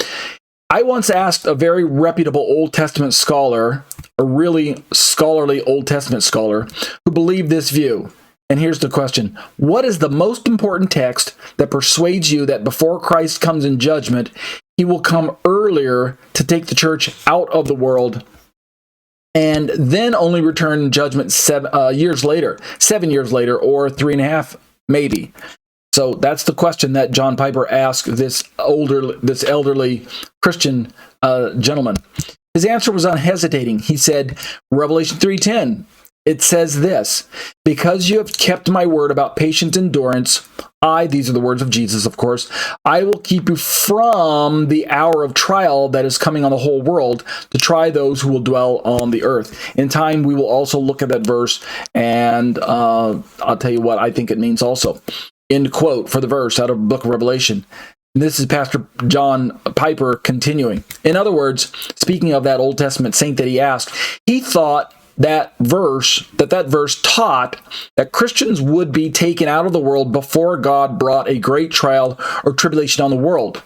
I once asked a very reputable Old Testament scholar, a really scholarly Old Testament scholar, who believed this view. And here's the question. What is the most important text that persuades you that before Christ comes in judgment, he will come earlier to take the church out of the world and then only return in judgment 7 years later, or 3.5 maybe? So that's the question that John Piper asked this elderly Christian gentleman. His answer was unhesitating. He said, Revelation 3:10, it says this, because you have kept my word about patient endurance, these are the words of Jesus, of course, I will keep you from the hour of trial that is coming on the whole world to try those who will dwell on the earth. In time, we will also look at that verse, and I'll tell you what I think it means also. End quote for the verse out of the book of Revelation. This is Pastor John Piper continuing. In other words, speaking of that Old Testament saint that he asked, he thought that verse taught that Christians would be taken out of the world before God brought a great trial or tribulation on the world.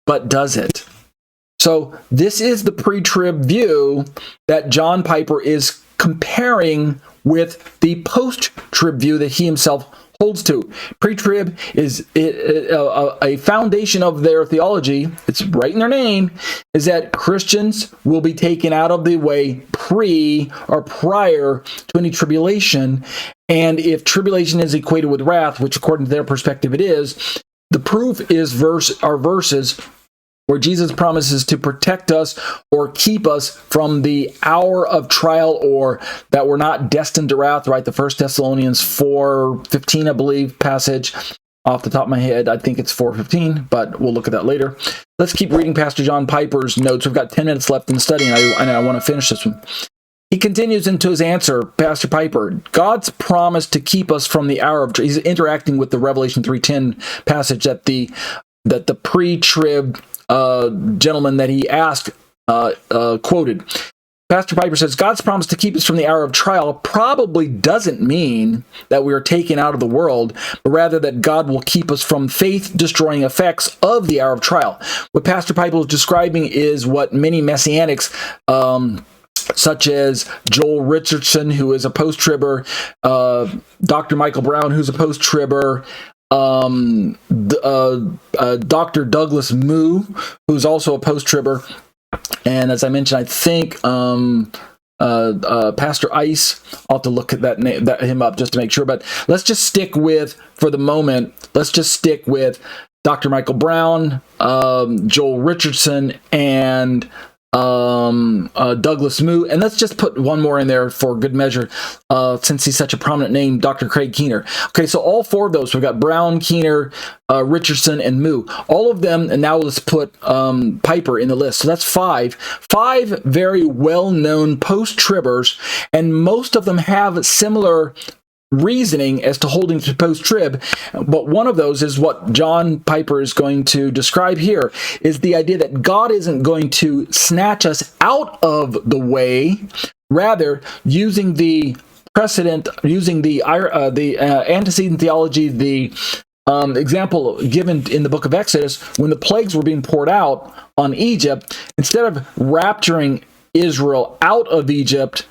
But does it? So this is the pre-trib view that John Piper is comparing with the post-trib view that he himself holds to. Pre-trib is a foundation of their theology. It's right in their name, is that Christians will be taken out of the way pre or prior to any tribulation. And if tribulation is equated with wrath, which according to their perspective it is, the proof is verses where Jesus promises to protect us or keep us from the hour of trial, or that we're not destined to wrath, right? The 1 Thessalonians 4:15, I believe, passage. Off the top of my head, I think it's 4:15, but we'll look at that later. Let's keep reading Pastor John Piper's notes. We've got 10 minutes left in the study, and I want to finish this one. He continues into his answer, Pastor Piper. God's promise to keep us from the hour of... He's interacting with the Revelation 3:10 passage that the pre-trib gentleman that he asked quoted. Pastor Piper says, God's promise to keep us from the hour of trial probably doesn't mean that we are taken out of the world, but rather that God will keep us from faith-destroying effects of the hour of trial. What Pastor Piper is describing is what many Messianics, such as Joel Richardson, who is a post-tribber, Dr. Michael Brown, who's a post-tribber, Dr. Douglas Moo, who's also a post-tribber, and as I mentioned, I think Pastor Ice, I'll have to look at him up just to make sure, but let's just stick with, for the moment, Dr. Michael Brown, Joel Richardson, and Douglas Moo, and let's just put one more in there for good measure, since he's such a prominent name, Dr. Craig Keener. Okay, so all four of those, we've got Brown, Keener, Richardson, and Moo. All of them, and now let's put Piper in the list. So that's five very well-known post-tribbers, and most of them have similar reasoning as to holding to post-trib, but one of those is what John Piper is going to describe here, is the idea that God isn't going to snatch us out of the way, rather using the precedent, using the antecedent theology, the example given in the book of Exodus, when the plagues were being poured out on Egypt, instead of rapturing Israel out of Egypt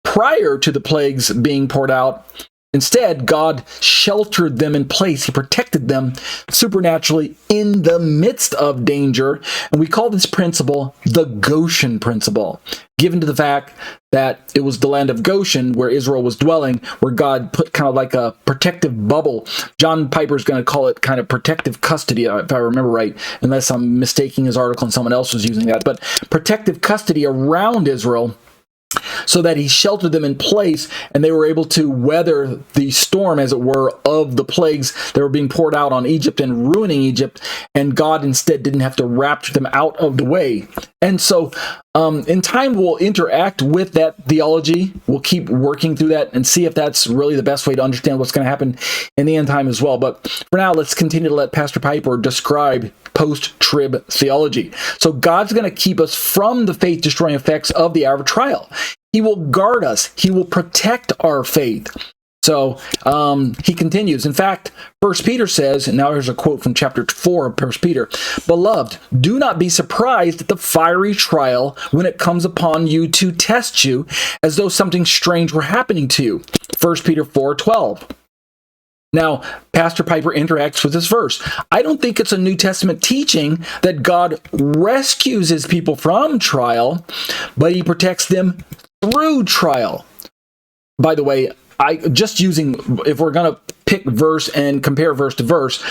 prior to the plagues being poured out, instead, God sheltered them in place. He protected them supernaturally in the midst of danger. And we call this principle the Goshen principle, given to the fact that it was the land of Goshen where Israel was dwelling, where God put kind of like a protective bubble. John Piper is going to call it kind of protective custody, if I remember right, unless I'm mistaking his article and someone else was using that. But protective custody around Israel, so that he sheltered them in place, and they were able to weather the storm, as it were, of the plagues that were being poured out on Egypt and ruining Egypt, and God instead didn't have to rapture them out of the way. And so in time, we'll interact with that theology. We'll keep working through that and see if that's really the best way to understand what's going to happen in the end time as well. But for now, let's continue to let Pastor Piper describe post-trib theology. So God's going to keep us from the faith-destroying effects of the hour of trial. He will guard us. He will protect our faith. So he continues. In fact, 1 Peter says, and now here's a quote from chapter 4 of 1 Peter, "Beloved, do not be surprised at the fiery trial when it comes upon you to test you, as though something strange were happening to you." 1 Peter 4:12. Now, Pastor Piper interacts with this verse. I don't think it's a New Testament teaching that God rescues his people from trial, but he protects them through trial. By the way, if we're going to pick verse and compare verse to verse,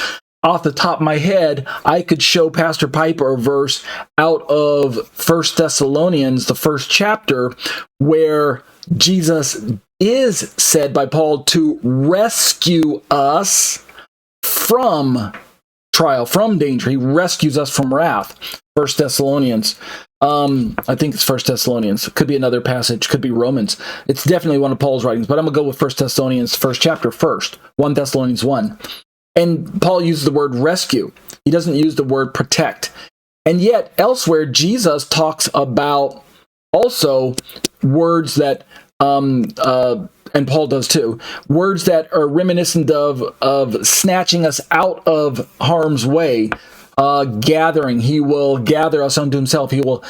off the top of my head, I could show Pastor Piper a verse out of 1 Thessalonians, the first chapter, where Jesus is said by Paul to rescue us from trial, from danger. He rescues us from wrath. 1 Thessalonians. I think it's 1 Thessalonians. It could be another passage. Could be Romans. It's definitely one of Paul's writings, but I'm going to go with 1 Thessalonians, first chapter first. 1 Thessalonians 1. And Paul uses the word rescue. He doesn't use the word protect. And yet, elsewhere, Jesus talks about also words that, and Paul does too, words that are reminiscent of snatching us out of harm's way. Gathering. He will gather us unto himself. He will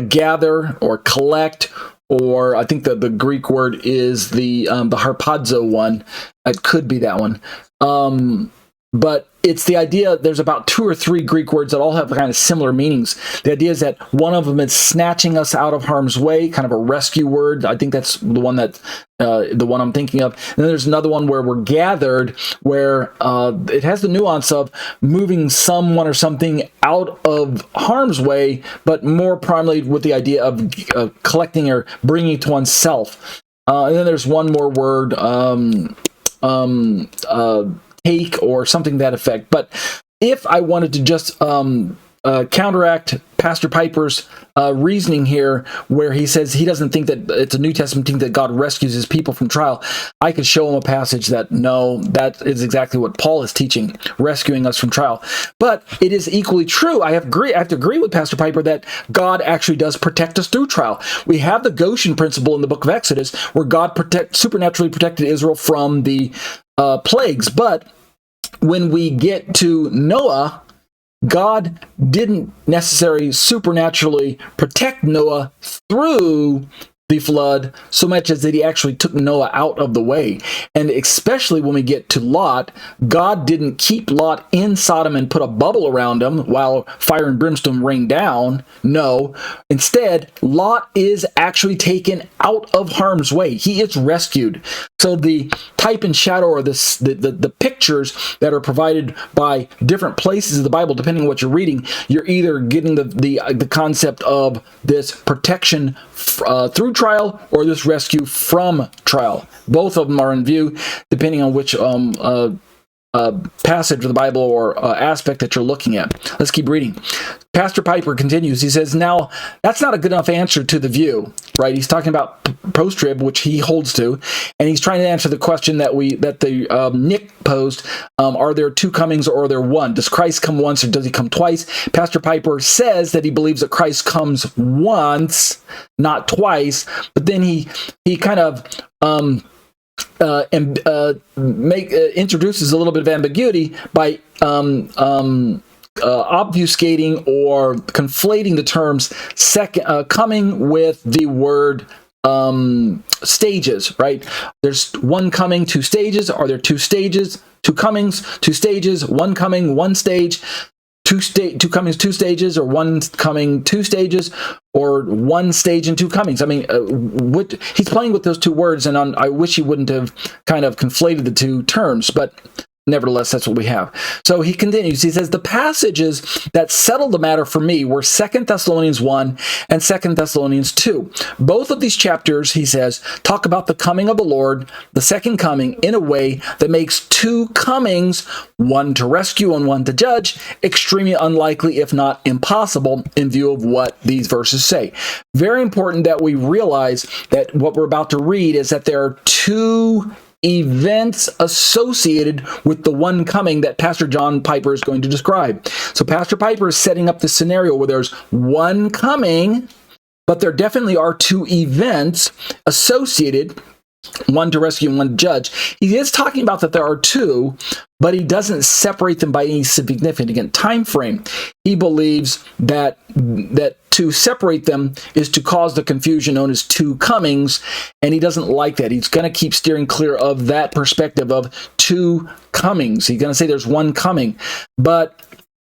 gather or collect, or I think that the Greek word is the harpazo one. It could be that one. But it's the idea, there's about 2 or 3 Greek words that all have kind of similar meanings. The idea is that one of them is snatching us out of harm's way, kind of a rescue word. I think that's the one I'm thinking of. And then there's another one where we're gathered, where it has the nuance of moving someone or something out of harm's way, but more primarily with the idea of collecting or bringing it to oneself. And then there's one more word, take or something to that effect. But if I wanted to just counteract Pastor Piper's reasoning here, where he says he doesn't think that it's a New Testament thing that God rescues his people from trial, I could show him a passage that, no, that is exactly what Paul is teaching, rescuing us from trial. But it is equally true. I have to agree with Pastor Piper that God actually does protect us through trial. We have the Goshen principle in the book of Exodus, where God supernaturally protected Israel from the plagues. But when we get to Noah, God didn't necessarily supernaturally protect Noah through the flood so much as that he actually took Noah out of the way. And especially when we get to Lot, God didn't keep Lot in Sodom and put a bubble around him while fire and brimstone rained down. No. Instead, Lot is actually taken out of harm's way. He is rescued. So the type and shadow, or the pictures that are provided by different places of the Bible, depending on what you're reading, you're either getting the concept of this protection through trial or this rescue from trial. Both of them are in view, depending on which passage of the Bible or aspect that you're looking at. Let's keep reading. Pastor Piper continues. He says, now, that's not a good enough answer to the view, right? He's talking about post-trib, which he holds to, and he's trying to answer the question that Nick posed, are there two comings or are there one? Does Christ come once or does he come twice? Pastor Piper says that he believes that Christ comes once, not twice, but then he kind of introduces a little bit of ambiguity by obfuscating or conflating the terms coming with the word stages, right? There's one coming, two stages. Are there two stages, two comings, two stages, one coming, one stage, two comings, two stages, or one coming, two stages, or one stage and two comings? I mean, he's playing with those two words, and I wish he wouldn't have kind of conflated the two terms, but nevertheless, that's what we have. So he continues. He says, the passages that settled the matter for me were 2 Thessalonians 1 and 2 Thessalonians 2. Both of these chapters, he says, talk about the coming of the Lord, the second coming, in a way that makes two comings, one to rescue and one to judge, extremely unlikely, if not impossible, in view of what these verses say. Very important that we realize that what we're about to read is that there are two events associated with the one coming that Pastor John Piper is going to describe. So Pastor Piper is setting up the scenario where there's one coming, but there definitely are two events associated, one to rescue and one to judge. He is talking about that there are two, but he doesn't separate them by any significant time frame. He believes that to separate them is to cause the confusion known as two comings, and he doesn't like that. He's going to keep steering clear of that perspective of two comings. He's going to say there's one coming. But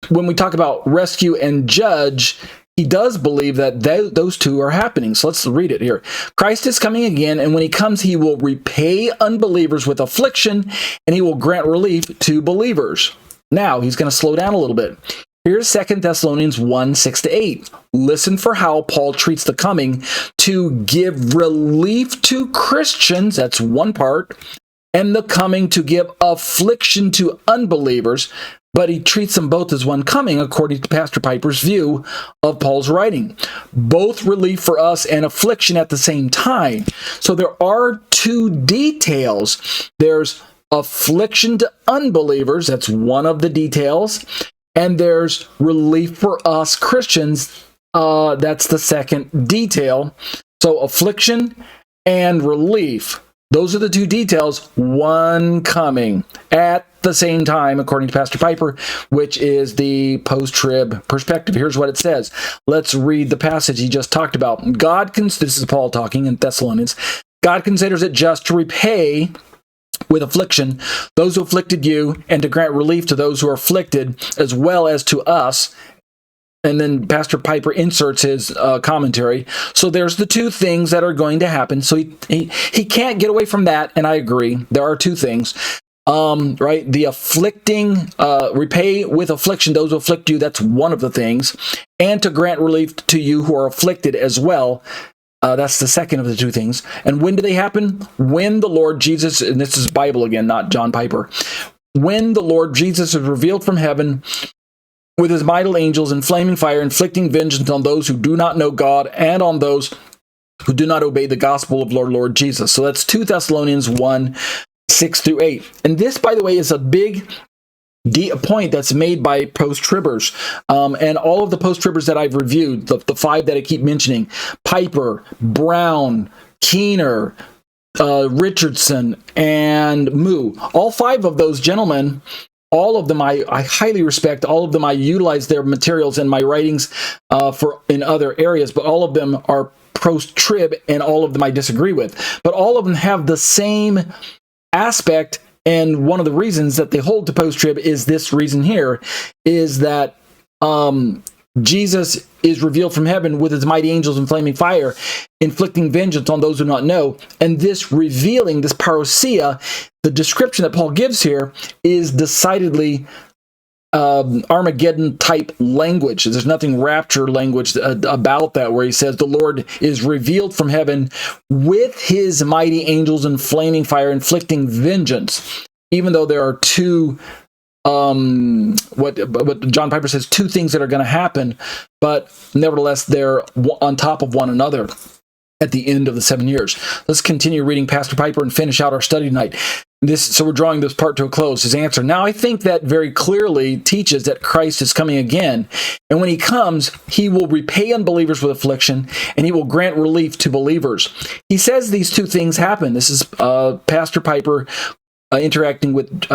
when we talk about rescue and judge, he does believe that those two are happening. So let's read it here. Christ is coming again, and when he comes, he will repay unbelievers with affliction, and he will grant relief to believers. Now, he's going to slow down a little bit. Here's 2 Thessalonians 1, 6-8. Listen for how Paul treats the coming to give relief to Christians, that's one part, and the coming to give affliction to unbelievers, but he treats them both as one coming, according to Pastor Piper's view of Paul's writing. Both relief for us and affliction at the same time. So there are two details. There's affliction to unbelievers, that's one of the details, and there's relief for us Christians, that's the second detail. So affliction and relief, those are the two details, one coming at the same time, according to Pastor Piper, which is the post-trib perspective. Here's what it says. Let's read the passage he just talked about. This is Paul talking in Thessalonians. God considers it just to repay with affliction those who afflicted you, and to grant relief to those who are afflicted, as well as to us. And then Pastor Piper inserts his commentary. So there's the two things that are going to happen. So he can't get away from that, and I agree. There are two things. Right? The afflicting, repay with affliction those who afflict you, that's one of the things. And to grant relief to you who are afflicted as well. That's the second of the two things. And when do they happen? When the Lord Jesus, and this is Bible again, not John Piper. When the Lord Jesus is revealed from heaven with his mighty angels in flaming fire, inflicting vengeance on those who do not know God and on those who do not obey the gospel of Lord Jesus. So that's 2 Thessalonians 1, 6 through 8. And this, by the way, is a big point that's made by post-tribbers. And all of the post-tribbers that I've reviewed, the five that I keep mentioning, Piper, Brown, Keener, Richardson, and Moo, all five of those gentlemen, all of them I highly respect. All of them I utilize their materials in my writings in other areas, but all of them are post-trib, and all of them I disagree with. But all of them have the same aspect, and one of the reasons that they hold to post-trib is this reason here, is that Jesus is revealed from heaven with his mighty angels in flaming fire, inflicting vengeance on those who do not know. And this revealing, this parousia, the description that Paul gives here is decidedly Armageddon-type language. There's nothing rapture language about that, where he says the Lord is revealed from heaven with his mighty angels in flaming fire, inflicting vengeance. Even though there are two, what John Piper says, two things that are going to happen, but nevertheless, they're on top of one another at the end of the 7 years. Let's continue reading Pastor Piper and finish out our study tonight. So we're drawing this part to a close. His answer: now I think that very clearly teaches that Christ is coming again, and when he comes, he will repay unbelievers with affliction, and he will grant relief to believers. He says these two things happen. This is Pastor Piper interacting with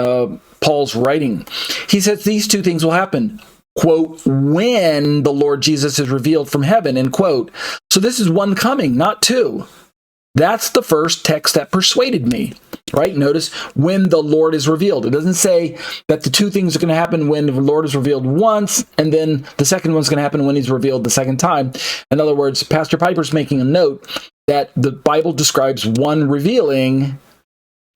Paul's writing. He says these two things will happen, quote, when the Lord Jesus is revealed from heaven, end quote. So this is one coming, not two. That's the first text that persuaded me, right? Notice, when the Lord is revealed. It doesn't say that the two things are going to happen when the Lord is revealed once, and then the second one's going to happen when he's revealed the second time. In other words, Pastor Piper's making a note that the Bible describes one revealing,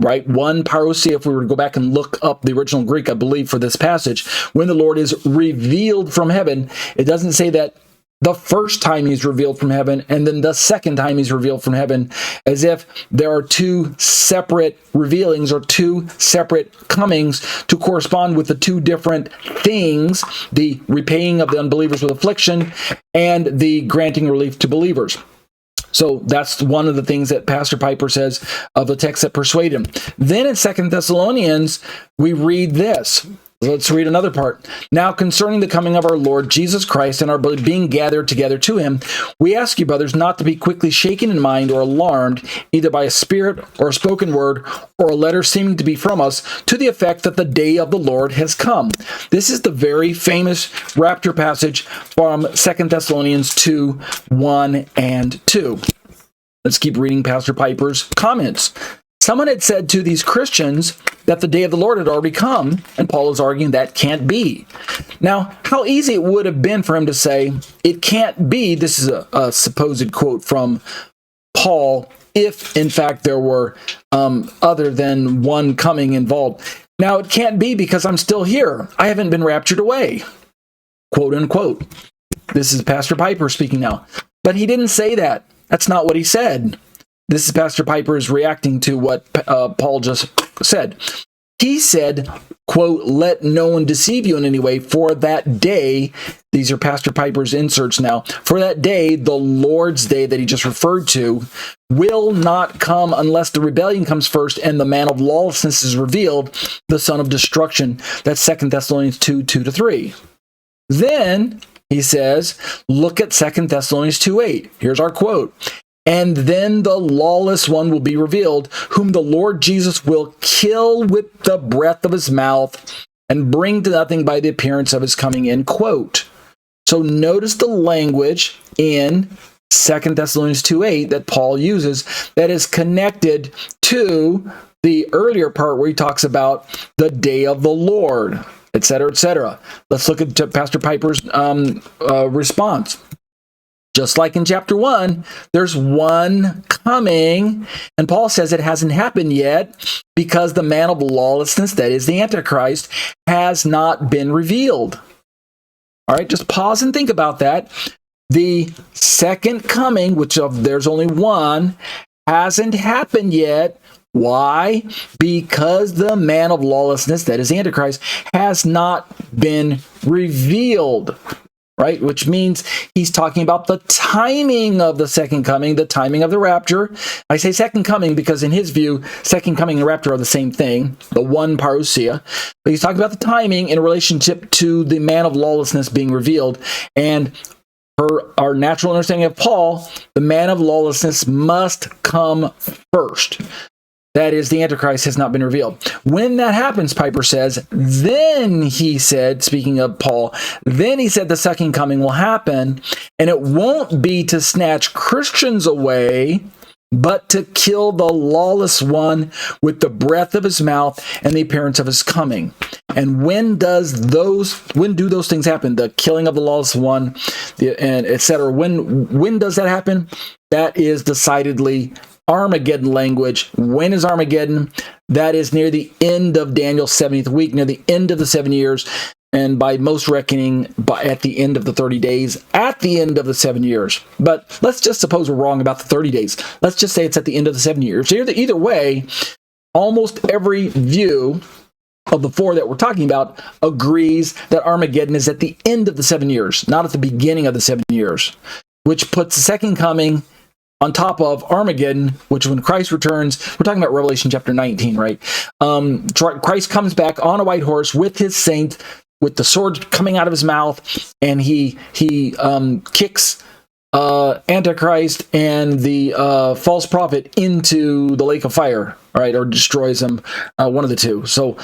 right? One parousia, if we were to go back and look up the original Greek, I believe, for this passage, when the Lord is revealed from heaven. It doesn't say that the first time he's revealed from heaven and then the second time he's revealed from heaven, as if there are two separate revealings or two separate comings to correspond with the two different things, the repaying of the unbelievers with affliction and the granting relief to believers. So that's one of the things that Pastor Piper says of the text that persuade him. Then in 2 Thessalonians, we read this. Let's read another part. Now, concerning the coming of our Lord Jesus Christ and our being gathered together to him, we ask you, brothers, not to be quickly shaken in mind or alarmed, either by a spirit or a spoken word or a letter seeming to be from us, to the effect that the day of the Lord has come. This is the very famous rapture passage from 2 Thessalonians 2, 1 and 2. Let's keep reading Pastor Piper's comments. Someone had said to these Christians that the day of the Lord had already come, and Paul is arguing that can't be. Now, how easy it would have been for him to say, it can't be, this is a supposed quote from Paul, if in fact there were other than one coming involved. Now, it can't be because I'm still here. I haven't been raptured away, quote unquote. This is Pastor Piper speaking now. But he didn't say that. That's not what he said. This is Pastor Piper is reacting to what Paul just said. He said, quote, let no one deceive you in any way, for that day, these are Pastor Piper's inserts now, for that day, the Lord's day that he just referred to, will not come unless the rebellion comes first and the man of lawlessness is revealed, the son of destruction. That's 2 Thessalonians 2, 2-3. Then, he says, look at 2 Thessalonians 2:8. Here's our quote. And then the lawless one will be revealed, whom the Lord Jesus will kill with the breath of his mouth and bring to nothing by the appearance of his coming, end quote. So notice the language in 2 Thessalonians 2:8 that Paul uses that is connected to the earlier part where he talks about the day of the Lord, etc., etc. Let's look at Pastor Piper's response. Just like in chapter 1, there's one coming, and Paul says it hasn't happened yet because the man of lawlessness, that is the Antichrist, has not been revealed. All right, just pause and think about that. The second coming, which there's only one, hasn't happened yet Why? Because the man of lawlessness, that is Antichrist, has not been revealed. Right? Which means he's talking about the timing of the second coming, the timing of the rapture. I say second coming because in his view, second coming and rapture are the same thing, the one parousia. But he's talking about the timing in relationship to the man of lawlessness being revealed. And for our natural understanding of Paul, the man of lawlessness must come first. That is, the Antichrist has not been revealed. When that happens, Piper says, then he said, speaking of Paul, then he said the second coming will happen, and it won't be to snatch Christians away, but to kill the lawless one with the breath of his mouth and the appearance of his coming. And when do those things happen? The killing of the lawless one, and etc. When does that happen? That is decidedly Armageddon language. When is Armageddon? That is near the end of Daniel's 70th week, near the end of the 7 years, and by most reckoning, at the end of the 30 days, at the end of the 7 years. But let's just suppose we're wrong about the 30 days. Let's just say it's at the end of the 7 years. Either way, almost every view of the four that we're talking about agrees that Armageddon is at the end of the 7 years, not at the beginning of the 7 years, which puts the second coming on top of Armageddon, which when Christ returns, we're talking about Revelation chapter 19, right? Christ comes back on a white horse with his saints, with the sword coming out of his mouth, and he kicks Antichrist and the false prophet into the lake of fire, right? Or destroys them, one of the two. So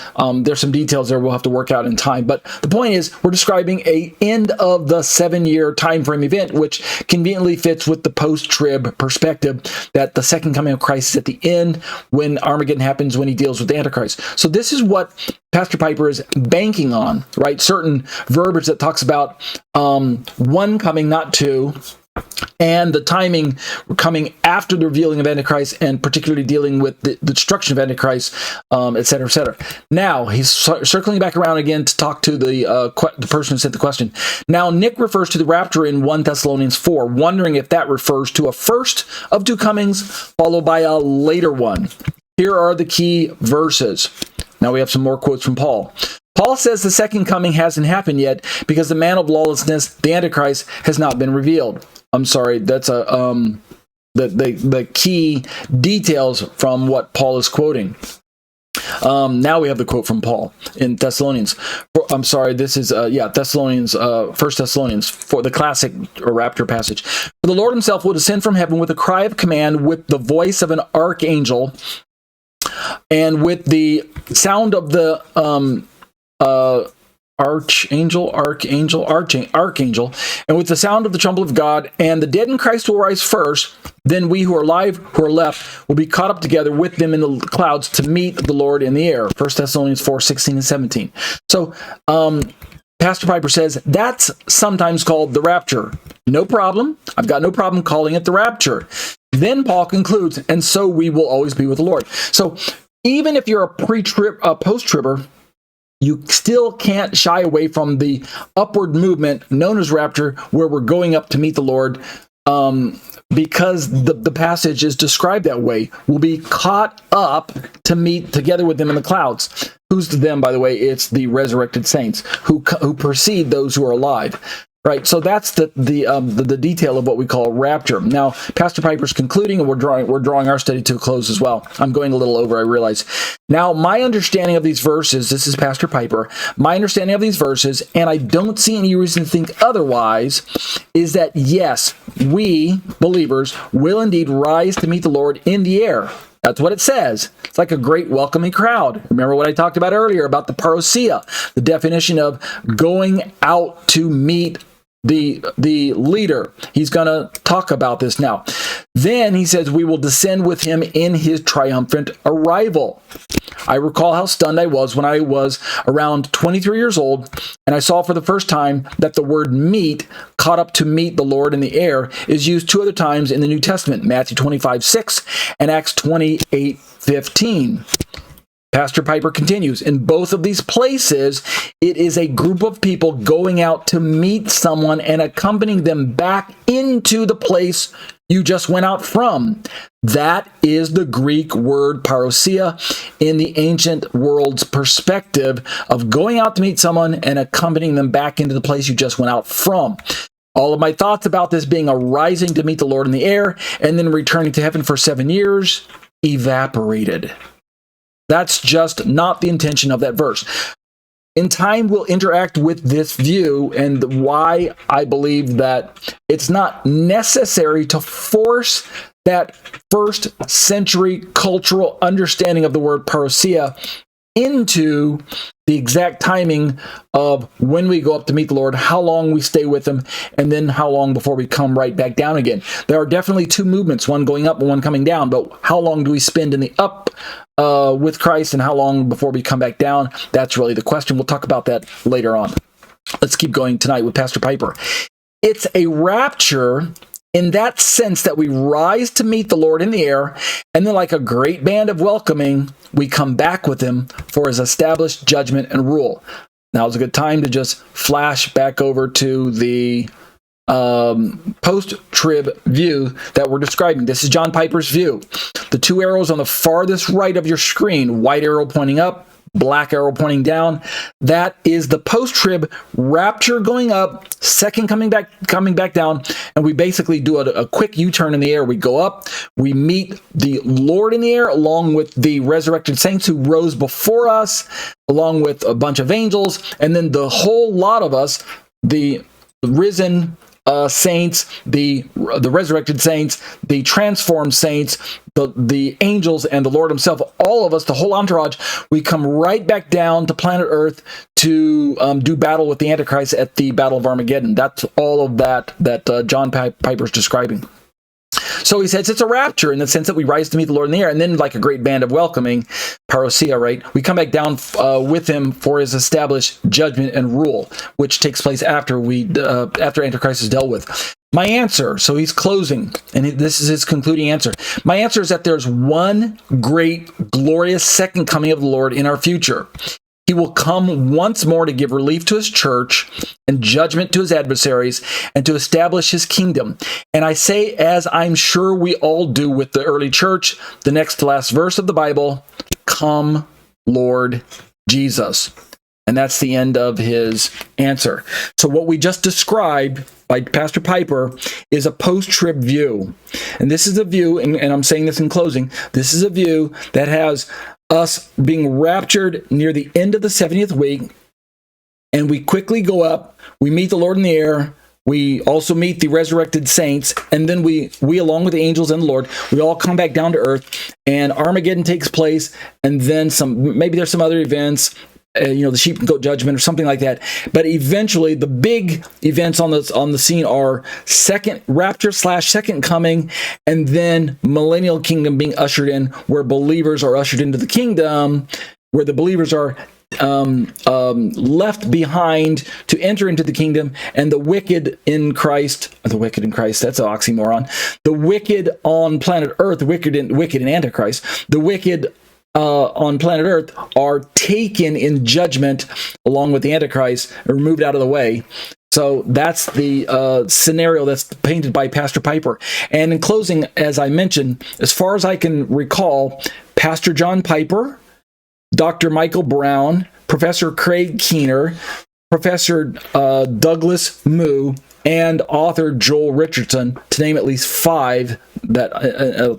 there's some details there we'll have to work out in time. But the point is, we're describing a end of the 7 year time frame event, which conveniently fits with the post-trib perspective that the second coming of Christ is at the end when Armageddon happens, when he deals with the Antichrist. So this is what Pastor Piper is banking on, right? Certain verbiage that talks about one coming, not two, and the timing coming after the revealing of Antichrist, and particularly dealing with the destruction of Antichrist, et cetera, et cetera. Now, he's circling back around again to talk to the person who sent the question. Now, Nick refers to the rapture in 1 Thessalonians 4, wondering if that refers to a first of two comings, followed by a later one. Here are the key verses. Now we have some more quotes from Paul. Paul says the second coming hasn't happened yet because the man of lawlessness, the Antichrist, has not been revealed. I'm sorry, that's the key details from what Paul is quoting. Now we have the quote from Paul in Thessalonians. I'm sorry, this is Thessalonians, 1 Thessalonians, for the classic rapture passage. For the Lord himself will descend from heaven with a cry of command, with the voice of an archangel, and with the sound of the archangel, and with the sound of the trumpet of God, and the dead in Christ will rise first. Then we who are alive, who are left, will be caught up together with them in the clouds to meet the Lord in the air. 1 Thessalonians 4, 16 and 17. So, Pastor Piper says that's sometimes called the rapture. No problem. I've got no problem calling it the rapture. Then Paul concludes, and so we will always be with the Lord. So, even if you're a post-tribber, you still can't shy away from the upward movement known as rapture, where we're going up to meet the Lord, because the passage is described that way. We'll be caught up to meet together with them in the clouds. Who's the them, by the way? It's the resurrected saints who precede those who are alive. Right, so that's the detail of what we call rapture. Now, Pastor Piper's concluding, and we're drawing our study to a close as well. I'm going a little over, I realize. Now, my understanding of these verses, this is Pastor Piper, my understanding of these verses, and I don't see any reason to think otherwise, is that yes, we, believers, will indeed rise to meet the Lord in the air. That's what it says. It's like a great welcoming crowd. Remember what I talked about earlier about the parousia, the definition of going out to meet the leader. He's going to talk about this now. Then he says, we will descend with him in his triumphant arrival. I recall how stunned I was when I was around 23 years old, and I saw for the first time that the word meet, caught up to meet the Lord in the air, is used two other times in the New Testament, Matthew 25:6 and Acts 28:15. Pastor Piper continues, in both of these places, it is a group of people going out to meet someone and accompanying them back into the place you just went out from. That is the Greek word parousia in the ancient world's perspective of going out to meet someone and accompanying them back into the place you just went out from. All of my thoughts about this being a rising to meet the Lord in the air and then returning to heaven for 7 years evaporated. That's just not the intention of that verse. In time, we'll interact with this view and why I believe that it's not necessary to force that first century cultural understanding of the word parousia into the exact timing of when we go up to meet the Lord, how long we stay with him, and then how long before we come right back down again. There are definitely two movements, one going up and one coming down, but how long do we spend in the up with Christ and how long before we come back down? That's really the question. We'll talk about that later on. Let's keep going tonight with Pastor Piper. It's a rapture in that sense that we rise to meet the Lord in the air, and then like a great band of welcoming, we come back with him for his established judgment and rule. Now is a good time to just flash back over to the post-trib view that we're describing. This is John Piper's view. The two arrows on the farthest right of your screen, white arrow pointing up, black arrow pointing down, that is the post-trib rapture going up, second coming back down, and we basically do a quick U-turn in the air. We go up, we meet the Lord in the air along with the resurrected saints who rose before us, along with a bunch of angels, and then the whole lot of us, the risen saints, the resurrected saints, the transformed saints, the angels, and the Lord himself, all of us, the whole entourage, we come right back down to planet Earth to do battle with the Antichrist at the Battle of Armageddon. That's all of that John Piper's describing. So he says it's a rapture in the sense that we rise to meet the Lord in the air, and then like a great band of welcoming, parousia, right? We come back down with him for his established judgment and rule, which takes place after Antichrist is dealt with. My answer, so he's closing, and this is his concluding answer. My answer is that there's one great, glorious second coming of the Lord in our future. He will come once more to give relief to his church and judgment to his adversaries and to establish his kingdom. And I say, as I'm sure we all do with the early church, the next to last verse of the Bible, come, Lord Jesus. And that's the end of his answer. So what we just described by Pastor Piper is a post-trib view. And this is a view, and I'm saying this in closing, this is a view that has us being raptured near the end of the 70th week, and we quickly go up, we meet the Lord in the air, we also meet the resurrected saints, and then we along with the angels and the Lord, we all come back down to earth, and Armageddon takes place, and then maybe there's some other events, the sheep and goat judgment or something like that. But eventually, the big events on the scene are second rapture / second coming, and then millennial kingdom being ushered in, where believers are ushered into the kingdom, where the believers are left behind to enter into the kingdom, and the wicked in Christ, that's an oxymoron. The wicked on planet Earth, the wicked in Antichrist, the wicked on planet Earth are taken in judgment along with the Antichrist and removed out of the way. So that's the scenario that's painted by Pastor Piper. And in closing, as I mentioned, as far as I can recall, Pastor John Piper, Dr. Michael Brown, Professor Craig Keener, Professor Douglas Moo, and author Joel Richardson, to name at least 5 that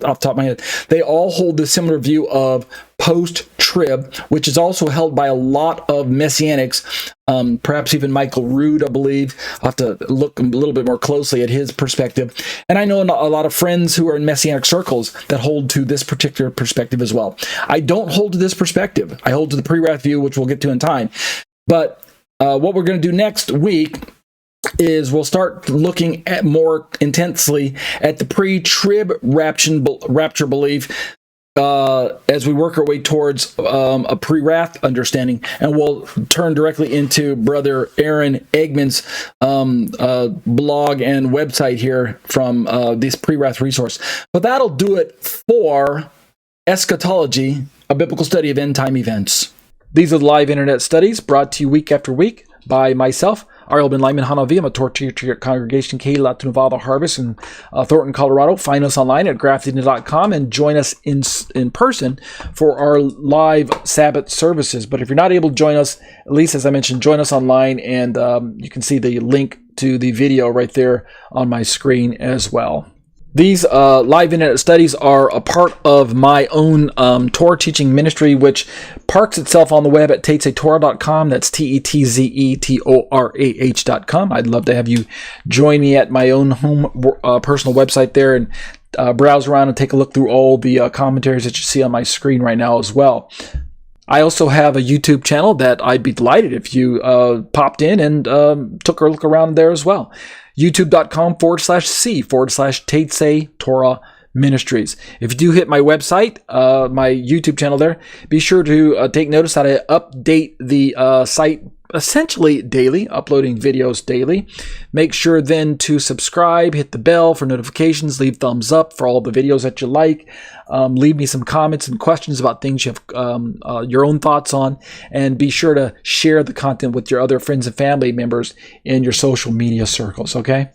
off the top of my head, they all hold this similar view of post-trib, which is also held by a lot of Messianics, perhaps even Michael Rood, I believe. I'll have to look a little bit more closely at his perspective. And I know a lot of friends who are in Messianic circles that hold to this particular perspective as well. I don't hold to this perspective. I hold to the pre-wrath view, which we'll get to in time. But what we're going to do next week is we'll start looking at more intensely at the pre-trib rapture belief as we work our way towards a pre-wrath understanding, and we'll turn directly into Brother Aaron Eggman's blog and website here from this pre-wrath resource. But that'll do it for Eschatology, a biblical study of end-time events. These are the live internet studies brought to you week after week by myself, Ariel ben-Lyman, HaNaviy. I'm a Torah Teacher at Congregation Keilat Nevada Harvest in Thornton, Colorado. Find us online at grafted.com and join us in person for our live Sabbath services. But if you're not able to join us, at least as I mentioned, join us online, and you can see the link to the video right there on my screen as well. These live internet studies are a part of my own Torah teaching ministry, which parks itself on the web at tetzetorah.com. That's tetzetorah.com. I'd love to have you join me at my own home personal website there and browse around and take a look through all the commentaries that you see on my screen right now as well. I also have a YouTube channel that I'd be delighted if you popped in and took a look around there as well. youtube.com/c/Tetze Torah Ministries. If you do hit my website, my YouTube channel there, be sure to take notice that I update the site essentially daily, uploading videos daily. Make sure then to subscribe, hit the bell for notifications, leave thumbs up for all the videos that you like. Leave me some comments and questions about things you have your own thoughts on, and be sure to share the content with your other friends and family members in your social media circles, okay?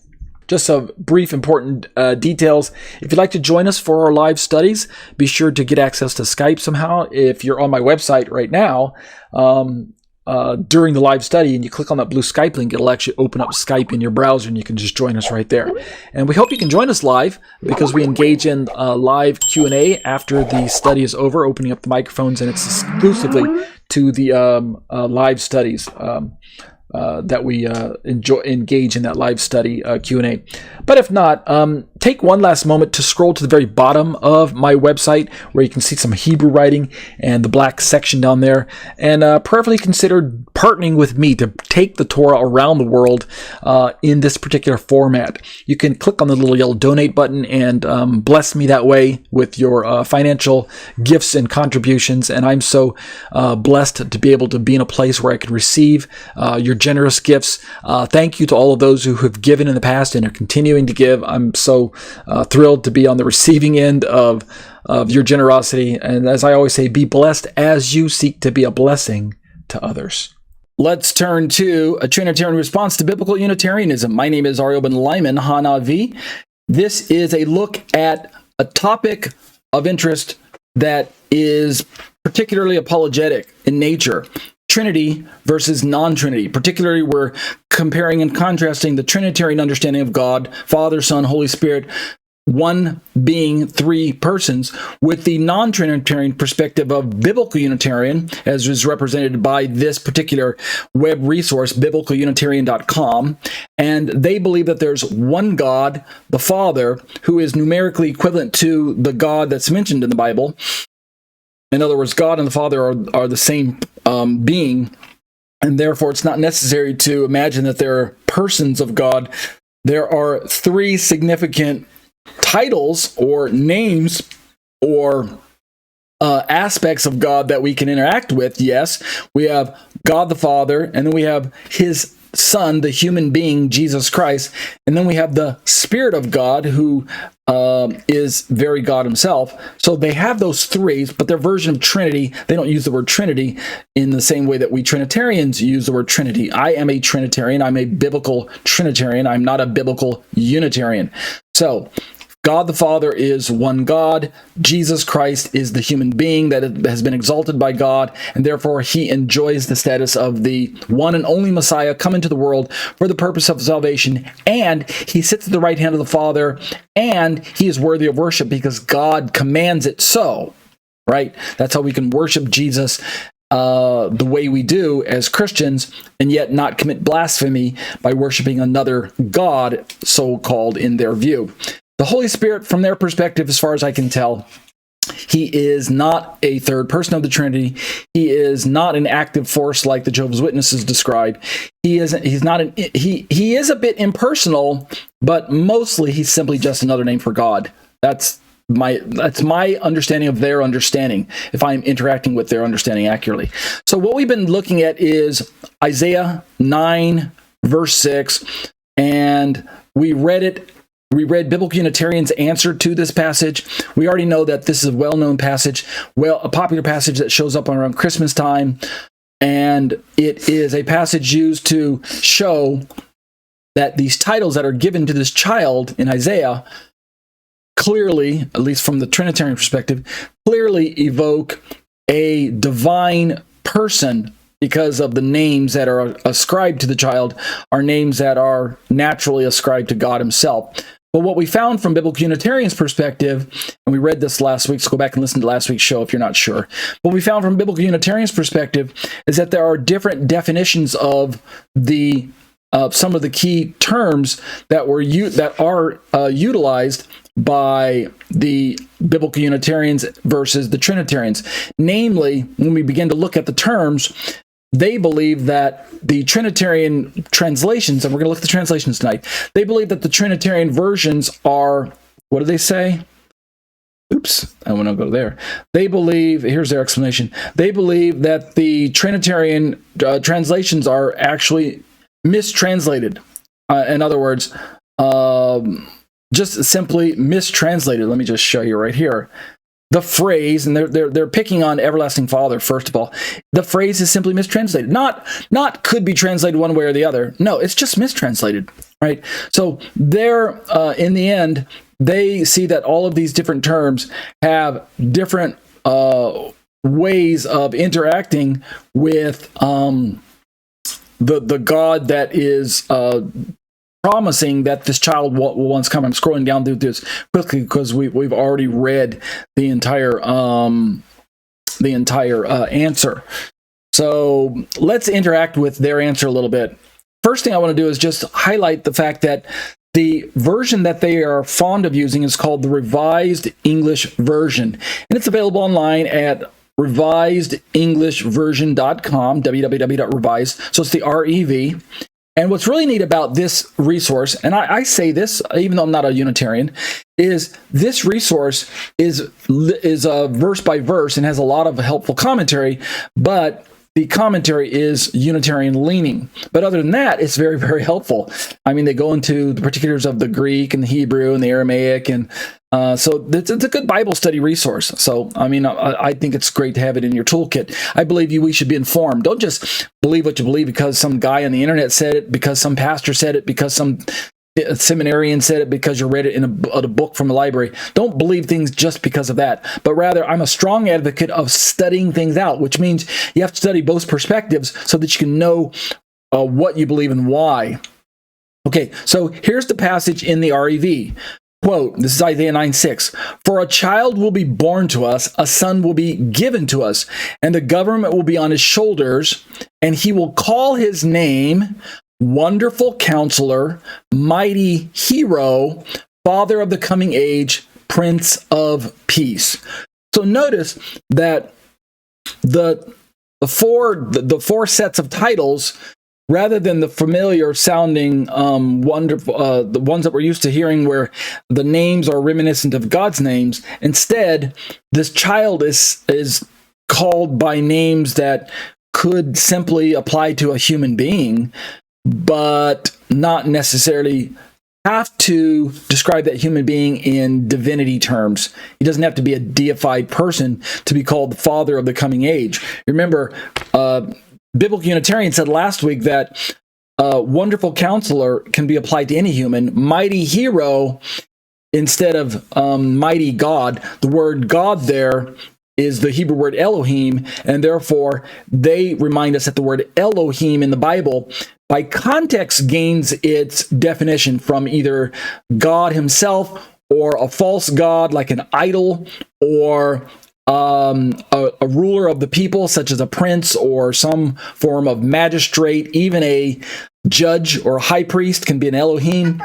Just some brief important details. If you'd like to join us for our live studies, be sure to get access to Skype somehow. If you're on my website right now, during the live study and you click on that blue Skype link, it'll actually open up Skype in your browser and you can just join us right there. And we hope you can join us live, because we engage in live Q&A after the study is over, opening up the microphones, and it's exclusively to the live studies that we engage in that live study Q&A. But if not, take one last moment to scroll to the very bottom of my website, where you can see some Hebrew writing and the black section down there, and prayerfully consider partnering with me to take the Torah around the world in this particular format. You can click on the little yellow donate button and bless me that way with your financial gifts and contributions, and I'm so blessed to be able to be in a place where I can receive your generous gifts. Thank you to all of those who have given in the past and are continuing to give. I'm so thrilled to be on the receiving end of your generosity. And as I always say, be blessed as you seek to be a blessing to others. Let's turn to a Trinitarian response to biblical Unitarianism. My name is Ariel ben-Lyman, HaNaviy. This is a look at a topic of interest that is particularly apologetic in nature. Trinity versus non-Trinity. Particularly, we're comparing and contrasting the Trinitarian understanding of God, Father, Son, Holy Spirit, one being three persons, with the non-Trinitarian perspective of biblical Unitarian, as is represented by this particular web resource, biblicalunitarian.com. And they believe that there's one God, the Father, who is numerically equivalent to the God that's mentioned in the Bible. In other words, God and the Father are the same being, and therefore it's not necessary to imagine that there are persons of God. There are three significant titles or names or aspects of God that we can interact with. Yes, we have God the Father, and then we have His Son, the human being, Jesus Christ, and then we have the Spirit of God, who is very God Himself. So they have those three, but their version of Trinity, they don't use the word Trinity in the same way that we Trinitarians use the word Trinity. I am a Trinitarian. I'm a biblical Trinitarian. I'm not a biblical Unitarian. So God the Father is one God. Jesus Christ is the human being that has been exalted by God, and therefore He enjoys the status of the one and only Messiah come into the world for the purpose of salvation, and He sits at the right hand of the Father, and He is worthy of worship because God commands it so, right? That's how we can worship Jesus the way we do as Christians, and yet not commit blasphemy by worshiping another God, so-called in their view. The Holy Spirit, from their perspective, as far as I can tell, He is not a third person of the Trinity. He is not an active force like the Jehovah's Witnesses describe. He is a bit impersonal, but mostly He's simply just another name for God. That's my understanding of their understanding, if I'm interacting with their understanding accurately. So what we've been looking at is Isaiah 9, verse 6, and we read Biblical Unitarian's answer to this passage. We already know that this is a well-known passage, a popular passage that shows up around Christmas time. And it is a passage used to show that these titles that are given to this child in Isaiah clearly, at least from the Trinitarian perspective, clearly evoke a divine person, because of the names that are ascribed to the child are names that are naturally ascribed to God himself. But what we found from Biblical Unitarians' perspective, and we read this last week, so go back and listen to last week's show if you're not sure. What we found from Biblical Unitarians' perspective is that there are different definitions of the some of the key terms that are utilized by the Biblical Unitarians versus the Trinitarians. Namely, when we begin to look at the terms, they believe that the Trinitarian translations, and we're going to look at the translations tonight, they believe that the Trinitarian versions are, what do they say? Oops, I want to go there. They believe, here's their explanation, they believe that the Trinitarian translations are actually mistranslated. In other words, just simply mistranslated. Let me just show you right here. The phrase, and they're picking on everlasting Father, first of all. The phrase is simply mistranslated. Not could be translated one way or the other. No, it's just mistranslated, right? So they're, in the end, they see that all of these different terms have different ways of interacting with the God that is promising that this child will once come. I'm scrolling down through this quickly because we've already read the entire answer. So let's interact with their answer a little bit. First thing I want to do is just highlight the fact that the version that they are fond of using is called the Revised English Version, and it's available online at revisedenglishversion.com, www.revised. So it's the REV. And what's really neat about this resource, and I say this even though I'm not a Unitarian, is this resource is verse by verse and has a lot of helpful commentary, but the commentary is Unitarian leaning. But other than that, it's very, very helpful. I mean, they go into the particulars of the Greek and the Hebrew and the Aramaic, and so it's a good Bible study resource. So, I mean, I think it's great to have it in your toolkit. I believe we should be informed. Don't just believe what you believe because some guy on the internet said it, because some pastor said it, because some seminarian said it, because you read it in a book from a library. Don't believe things just because of that. But rather, I'm a strong advocate of studying things out, which means you have to study both perspectives so that you can know what you believe and why. Okay, so here's the passage in the REV. Quote, this is Isaiah 9:6. For a child will be born to us, a son will be given to us, and the government will be on his shoulders, and he will call his name Wonderful Counselor, Mighty Hero, Father of the Coming Age, Prince of Peace. So notice that the four sets of titles, rather than the familiar sounding wonderful, the ones that we're used to hearing where the names are reminiscent of God's names, instead, this child is called by names that could simply apply to a human being, but not necessarily have to describe that human being in divinity terms. He doesn't have to be a deified person to be called the Father of the Coming Age. Remember, Biblical Unitarian said last week that Wonderful Counselor can be applied to any human. Mighty Hero, instead of Mighty God, the word God there is the Hebrew word Elohim, and therefore they remind us that the word Elohim in the Bible, by context, gains its definition from either God himself or a false god like an idol, or a ruler of the people, such as a prince or some form of magistrate. Even a judge or a high priest can be an Elohim.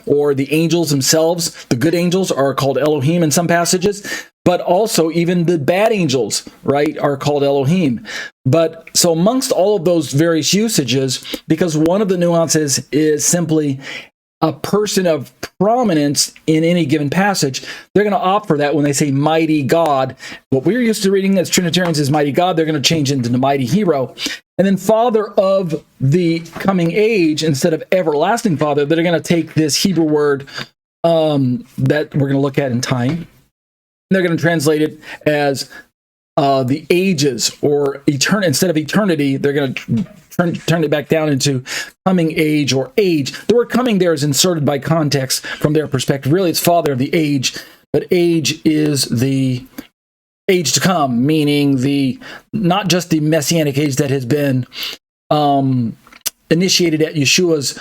Or the angels themselves, the good angels, are called Elohim in some passages, but also even the bad angels, right, are called Elohim. But so amongst all of those various usages, because one of the nuances is simply a person of prominence in any given passage, they're going to opt for that when they say mighty God. What we're used to reading as Trinitarians is mighty God, they're going to change into the mighty hero. And then Father of the Coming Age, instead of everlasting Father, they're going to take this Hebrew word that we're going to look at in time. And they're going to translate it as the ages, or instead of eternity, they're going to turn it back down into coming age or age. The word coming there is inserted by context from their perspective. Really, it's father of the age, but age is the age to come, meaning not just the messianic age that has been initiated at Yeshua's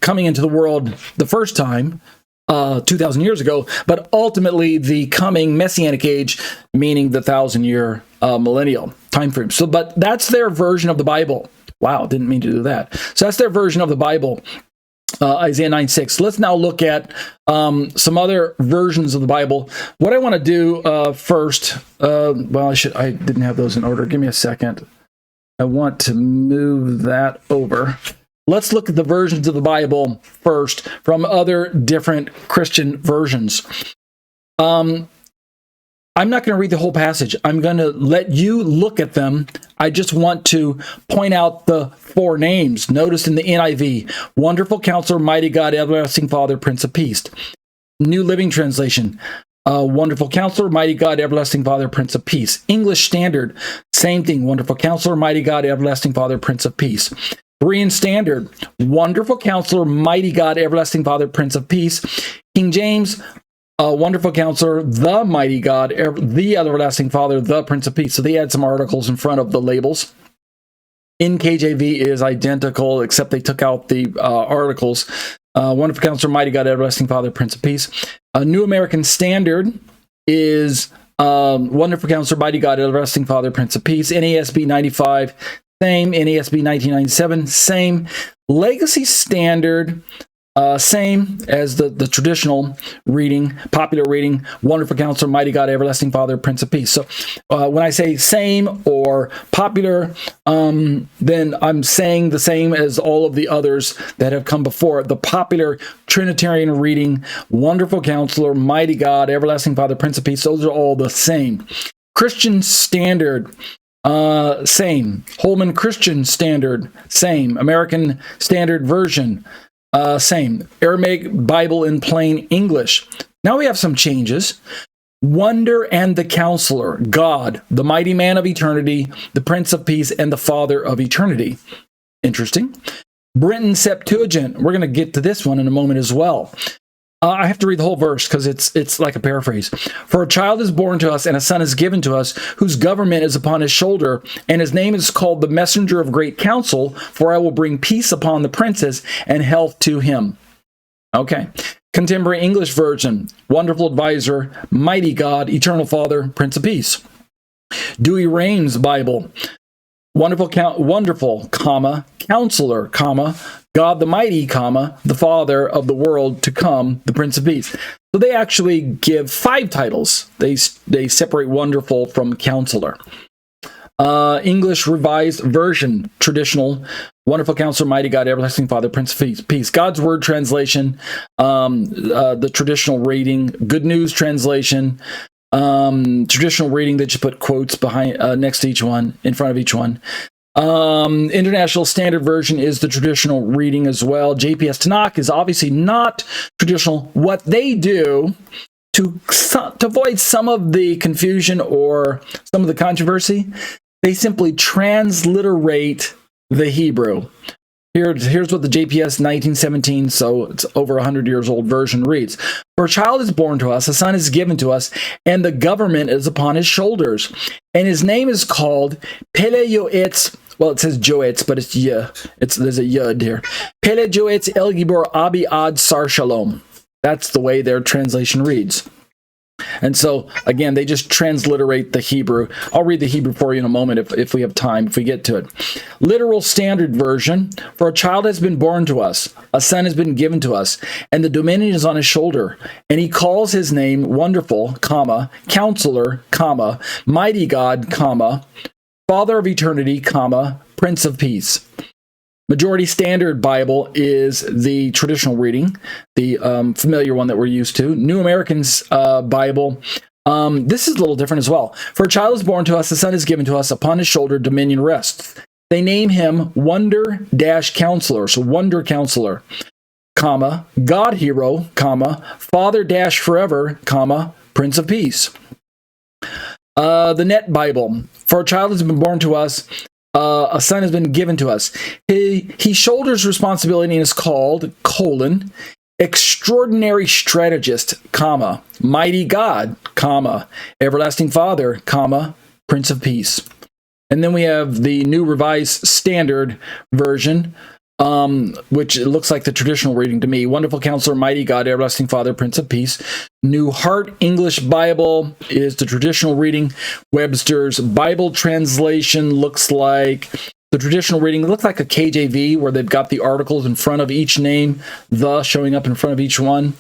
coming into the world the first time 2,000 years ago, but ultimately the coming messianic age, meaning the 1,000-year millennial time frame. So, but that's their version of the Bible. Wow, didn't mean to do that. So that's their version of the Bible, Isaiah 9:6. Let's now look at some other versions of the Bible. What I want to do first, I didn't have those in order. Give me a second. I want to move that over. Let's look at the versions of the Bible first from other different Christian versions. I'm not going to read the whole passage. I'm going to let you look at them. I just want to point out the 4 names. Notice in the NIV, Wonderful Counselor, Mighty God, Everlasting Father, Prince of Peace. New Living Translation, Wonderful Counselor, Mighty God, Everlasting Father, Prince of Peace. English Standard, same thing. Wonderful Counselor, Mighty God, Everlasting Father, Prince of Peace. Berean Standard, Wonderful Counselor, Mighty God, Everlasting Father, Prince of Peace. King James, Wonderful Counselor, the Mighty God, the Everlasting Father, the Prince of Peace. So they add some articles in front of the labels. NKJV is identical, except they took out the articles. Wonderful Counselor, Mighty God, Everlasting Father, Prince of Peace. New American Standard is Wonderful Counselor, Mighty God, Everlasting Father, Prince of Peace. NASB 95, same. NASB 1997, same. Legacy Standard, same as the traditional reading, popular reading, Wonderful Counselor, Mighty God, Everlasting Father, Prince of Peace. So when I say same or popular, then I'm saying the same as all of the others that have come before. The popular Trinitarian reading, Wonderful Counselor, Mighty God, Everlasting Father, Prince of Peace, those are all the same. Christian Standard, same. Holman Christian Standard, same. American Standard Version, same. Aramaic Bible in Plain English. Now we have some changes. Wonder and the Counselor, God, the mighty man of eternity, the Prince of Peace, and the Father of eternity. Interesting. Brenton Septuagint. We're going to get to this one in a moment as well. I have to read the whole verse because it's like a paraphrase. For a child is born to us, and a son is given to us, whose government is upon his shoulder, and his name is called the Messenger of Great Counsel, for I will bring peace upon the princes and health to him. Okay. Contemporary English Version, Wonderful Advisor, Mighty God, Eternal Father, Prince of Peace. Dewey Rames Bible, Wonderful, Counselor, God the Mighty, the Father of the world to come, the Prince of Peace. So they actually give 5 titles. They separate Wonderful from Counselor. English Revised Version, traditional, Wonderful Counselor, Mighty God, Everlasting Father, Prince of Peace. God's Word Translation, the traditional reading. Good News Translation, traditional reading that you put quotes behind, next to each one, in front of each one. International Standard Version is the traditional reading as well. JPS Tanakh is obviously not traditional. What they do to avoid some of the confusion or some of the controversy, they simply transliterate the Hebrew. Here's what the JPS 1917, so it's over 100 years old version reads. For a child is born to us, a son is given to us, and the government is upon his shoulders. And his name is called Pele Yoetz. Well, it says Joetz, but it's Yeh. There's a Yud here. Pele Joetz El Gibor Abi Ad Sar Shalom. That's the way their translation reads. And so, again, they just transliterate the Hebrew. I'll read the Hebrew for you in a moment if we have time, if we get to it. Literal Standard Version, for a child has been born to us, a son has been given to us, and the dominion is on his shoulder. And he calls his name Wonderful, Counselor, Mighty God, Father of Eternity, Prince of Peace. Majority Standard Bible is the traditional reading, the familiar one that we're used to. New American's Bible, this is a little different as well. For a child is born to us, a son is given to us, upon his shoulder dominion rests. They name him Wonder-Counselor, so Wonder Counselor, God Hero, Father-Forever, Prince of Peace. The Net Bible. For a child has been born to us, a son has been given to us. He shoulders responsibility and is called, extraordinary strategist, mighty God, everlasting Father, Prince of Peace. And then we have the New Revised Standard Version, which it looks like the traditional reading to me. Wonderful Counselor, Mighty God, Everlasting Father, Prince of Peace. New Heart English Bible is the traditional reading. Webster's Bible Translation looks like the traditional reading. It looks like a KJV where they've got the articles in front of each name, the showing up in front of each one,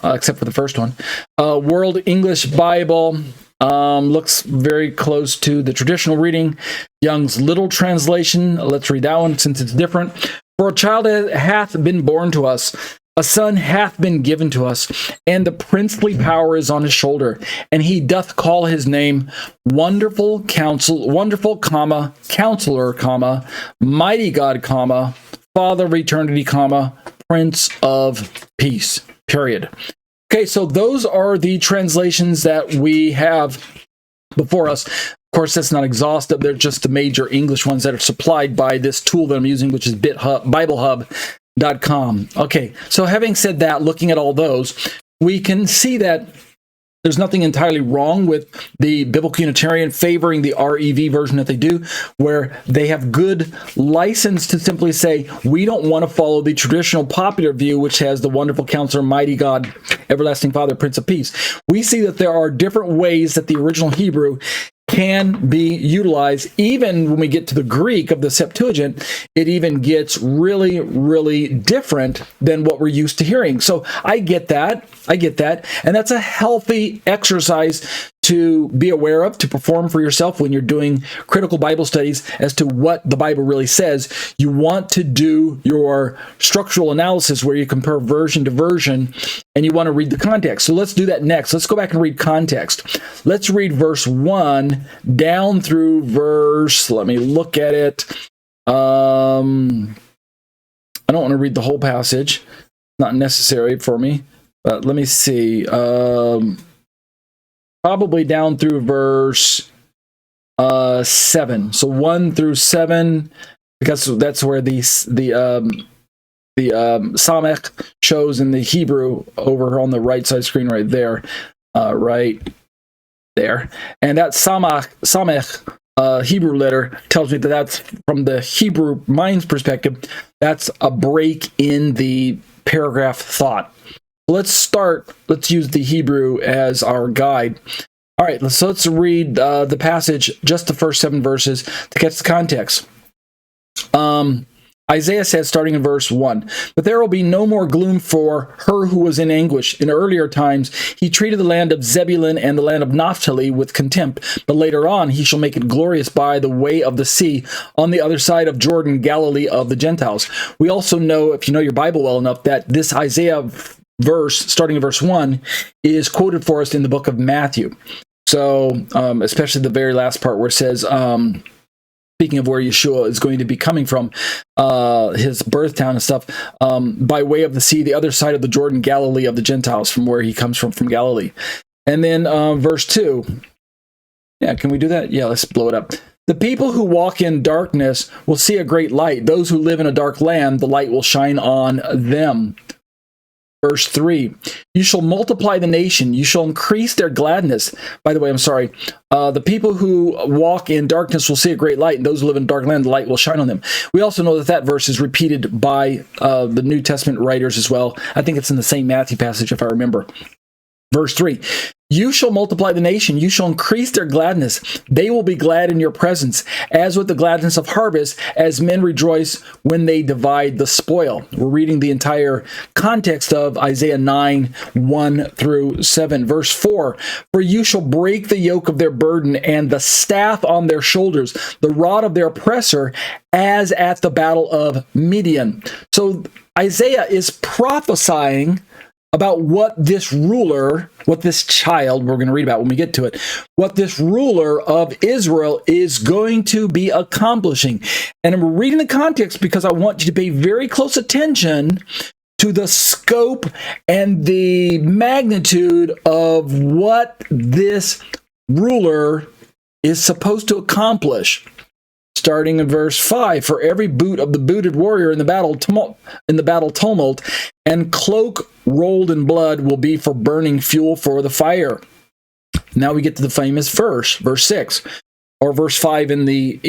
except for the first one. World English Bible looks very close to the traditional reading. Young's Little Translation. Let's read that one since it's different. For a child hath been born to us, a son hath been given to us, and the princely power is on his shoulder, and he doth call his name Wonderful Counselor, Mighty God, Father of Eternity, Prince of Peace, period. Okay, so those are the translations that we have before us. Of course, that's not exhaustive. They're just the major English ones that are supplied by this tool that I'm using, which is BibleHub.com. Okay, so having said that, looking at all those, we can see that there's nothing entirely wrong with the Biblical Unitarian favoring the REV version that they do, where they have good license to simply say, we don't want to follow the traditional popular view, which has the Wonderful Counselor, Mighty God, Everlasting Father, Prince of Peace. We see that there are different ways that the original Hebrew can be utilized. Even when we get to the Greek of the Septuagint, it even gets really, really different than what we're used to hearing. So I get that. And that's a healthy exercise to be aware of, to perform for yourself when you're doing critical Bible studies as to what the Bible really says. You want to do your structural analysis where you compare version to version, and you want to read the context. So let's do that next. Let's go back and read context. Let's read verse 1 down through verse, let me look at it. I don't want to read the whole passage. Not necessary for me. But let me see. Probably down through verse 7. So 1 through 7, because that's where the Samech shows in the Hebrew over on the right side screen right there. Right there. And that Samech Hebrew letter tells me that that's, from the Hebrew mind's perspective, that's a break in the paragraph thought. Let's use the Hebrew as our guide. All right, so let's read the passage, just the first 7 verses, to catch the context. Isaiah says, starting in verse 1, "But there will be no more gloom for her who was in anguish. In earlier times he treated the land of Zebulun and the land of Naphtali with contempt, but later on he shall make it glorious by the way of the sea, on the other side of Jordan, Galilee of the Gentiles." We also know, if you know your Bible well enough, that this Isaiah verse, starting in verse 1, is quoted for us in the book of Matthew. So, especially the very last part where it says, speaking of where Yeshua is going to be coming from, his birth town and stuff, by way of the sea, the other side of the Jordan, Galilee of the Gentiles, from where he comes from Galilee. And then verse 2. Yeah, can we do that? Yeah, let's blow it up. "The people who walk in darkness will see a great light. Those who live in a dark land, the light will shine on them." Verse 3, "You shall multiply the nation, you shall increase their gladness." By the way, I'm sorry. "The people who walk in darkness will see a great light, and those who live in dark land, the light will shine on them." We also know that that verse is repeated by the New Testament writers as well. I think it's in the same Matthew passage, if I remember. Verse 3, "You shall multiply the nation, you shall increase their gladness. They will be glad in your presence, as with the gladness of harvest, as men rejoice when they divide the spoil." We're reading the entire context of Isaiah 9, 1 through 7. Verse 4, "For you shall break the yoke of their burden and the staff on their shoulders, the rod of their oppressor, as at the battle of Midian." So Isaiah is prophesying about what this ruler, what this child, we're going to read about when we get to it, what this ruler of Israel is going to be accomplishing. And I'm reading the context because I want you to pay very close attention to the scope and the magnitude of what this ruler is supposed to accomplish. Starting in verse 5, for every boot of the booted warrior in the battle tumult, and cloak rolled in blood will be for burning fuel for the fire. Now we get to the famous verse 6, or verse 5 in the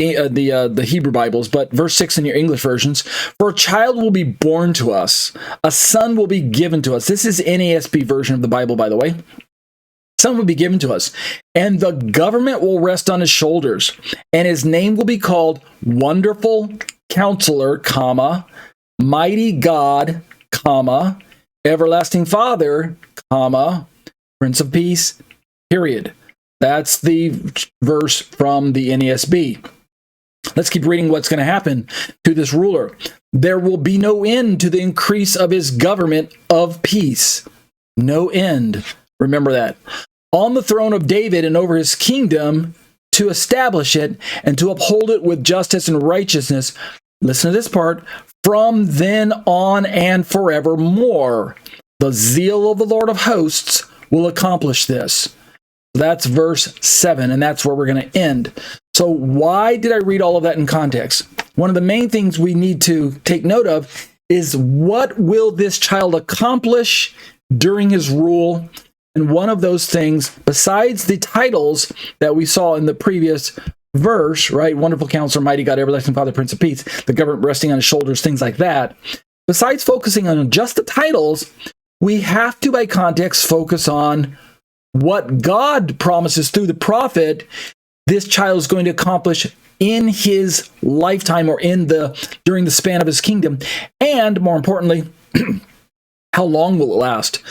Hebrew Bibles, but verse 6 in your English versions. For a child will be born to us, a son will be given to us. This is NASB version of the Bible, by the way. Son will be given to us, and the government will rest on his shoulders, and his name will be called Wonderful Counselor, comma, Mighty God, comma, Everlasting Father, comma, Prince of Peace, period. That's the verse from the NASB. Let's keep reading what's going to happen to this ruler. There will be no end to the increase of his government of peace. No end. Remember that. On the throne of David and over his kingdom, to establish it and to uphold it with justice and righteousness. Listen to this part. From then on and forevermore, the zeal of the Lord of hosts will accomplish this. That's verse 7, and that's where we're going to end. So why did I read all of that in context? One of the main things we need to take note of is, what will this child accomplish during his rule? And one of those things, besides the titles that we saw in the previous verse, right? Wonderful Counselor, Mighty God, Everlasting Father, Prince of Peace, the government resting on his shoulders, things like that. Besides focusing on just the titles, we have to, by context, focus on what God promises through the prophet this child is going to accomplish in his lifetime, or during the span of his kingdom. And more importantly, how long will it last?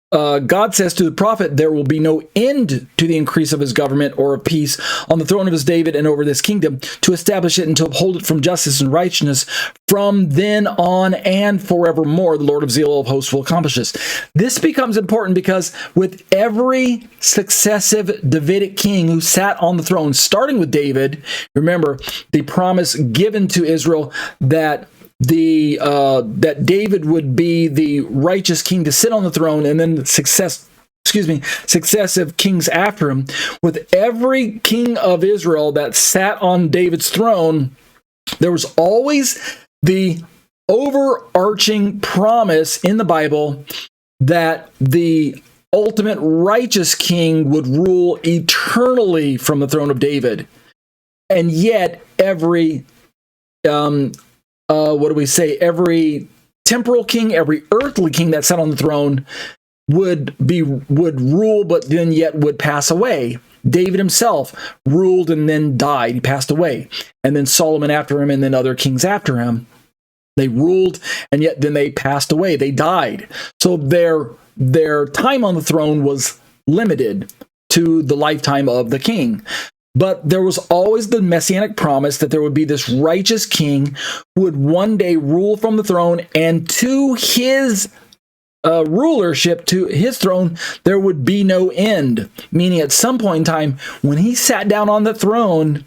God says to the prophet, there will be no end to the increase of his government or of peace on the throne of his David and over this kingdom, to establish it and to uphold it from justice and righteousness from then on and forevermore. The Lord of zeal of hosts will accomplish this. This becomes important because with every successive Davidic king who sat on the throne, starting with David, remember the promise given to Israel that that David would be the righteous king to sit on the throne, and then successive kings after him. With every king of Israel that sat on David's throne, there was always the overarching promise in the Bible that the ultimate righteous king would rule eternally from the throne of David. And yet every every temporal king, every earthly king that sat on the throne would rule, but then yet would pass away. David himself ruled and then died. He passed away. And then Solomon after him, and then other kings after him. They ruled, and yet then they passed away. They died. So their time on the throne was limited to the lifetime of the king. But there was always the messianic promise that there would be this righteous king who would one day rule from the throne, and to his rulership, to his throne, there would be no end. Meaning at some point in time, when he sat down on the throne,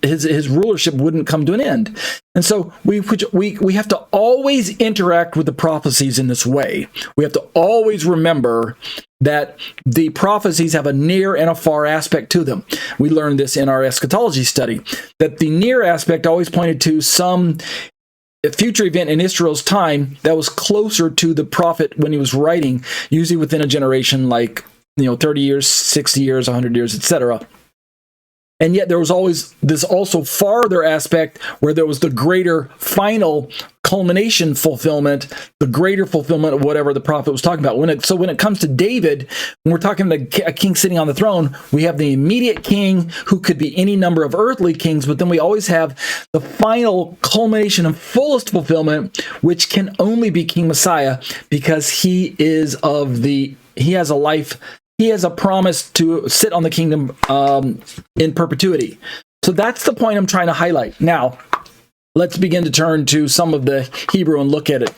his rulership wouldn't come to an end. And so we have to always interact with the prophecies in this way. We have to always remember that the prophecies have a near and a far aspect to them. We learned this in our eschatology study, that the near aspect always pointed to some future event in Israel's time that was closer to the prophet when he was writing, usually within a generation, like 30 years, 60 years, 100 years, etc. And yet there was always this also farther aspect where there was the greater final culmination fulfillment, the greater fulfillment of whatever the prophet was talking about. When it comes to David, when we're talking about a king sitting on the throne, we have the immediate king who could be any number of earthly kings, but then we always have the final culmination and fullest fulfillment, which can only be King Messiah, because he has a promise to sit on the kingdom in perpetuity. So that's the point I'm trying to highlight. Now, let's begin to turn to some of the Hebrew and look at it.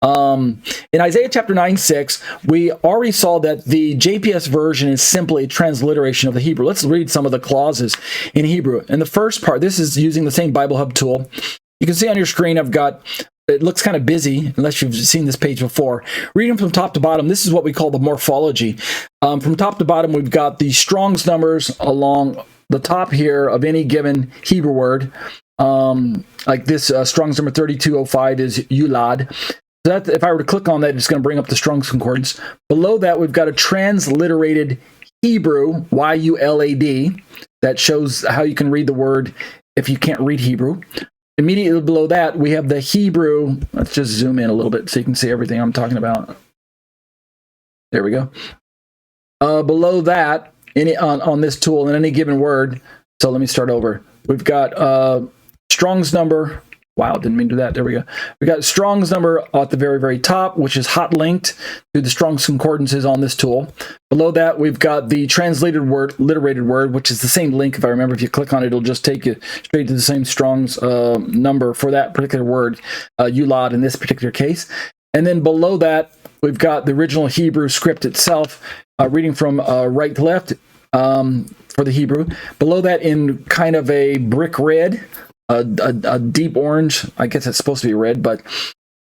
In Isaiah chapter 9:6, we already saw that the JPS version is simply a transliteration of the Hebrew. Let's read some of the clauses in Hebrew. In the first part, this is using the same Bible Hub tool. You can see on your screen I've got it looks kind of busy unless you've seen this page before. Reading from top to bottom, this is what we call the morphology. From top to bottom, we've got the Strong's numbers along the top here of any given Hebrew word. Like this Strong's number 3205 is Yulad. So that, if I were to click on that, it's going to bring up the Strong's Concordance. Below that, we've got a transliterated Hebrew, Y-U-L-A-D, that shows how you can read the word if you can't read Hebrew. Immediately below that, we have the Hebrew. Let's just zoom in a little bit so you can see everything I'm talking about. There we go. Below that, on this tool, in any given word, so let me start over. We've got Strong's number. Wow, didn't mean to do that. There we go. We got Strong's number at the very, very top, which is hot linked to the Strong's Concordances on this tool. Below that, we've got the translated word, literated word, which is the same link. If I remember, if you click on it, it'll just take you straight to the same Strong's number for that particular word, Yulad in this particular case. And then below that, we've got the original Hebrew script itself, reading from right to left for the Hebrew. Below that, in kind of a brick red, a deep orange, I guess it's supposed to be red, but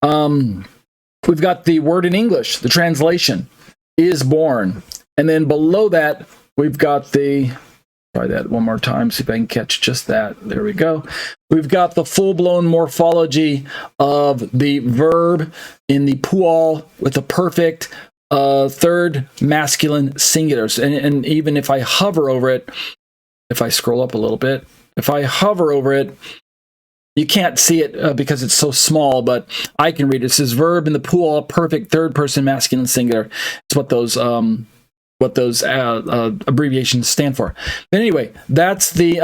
we've got the word in English, the translation, is born. And then below that, we've got the, try that one more time, see if I can catch just that. There we go. We've got the full-blown morphology of the verb in the pual with the perfect third masculine singulars. And even if I hover over it, if I scroll up a little bit, if I hover over it, you can't see it because it's so small, but I can read it. It says verb in the pool, perfect third person masculine singular. It's what those abbreviations stand for. But anyway, that's the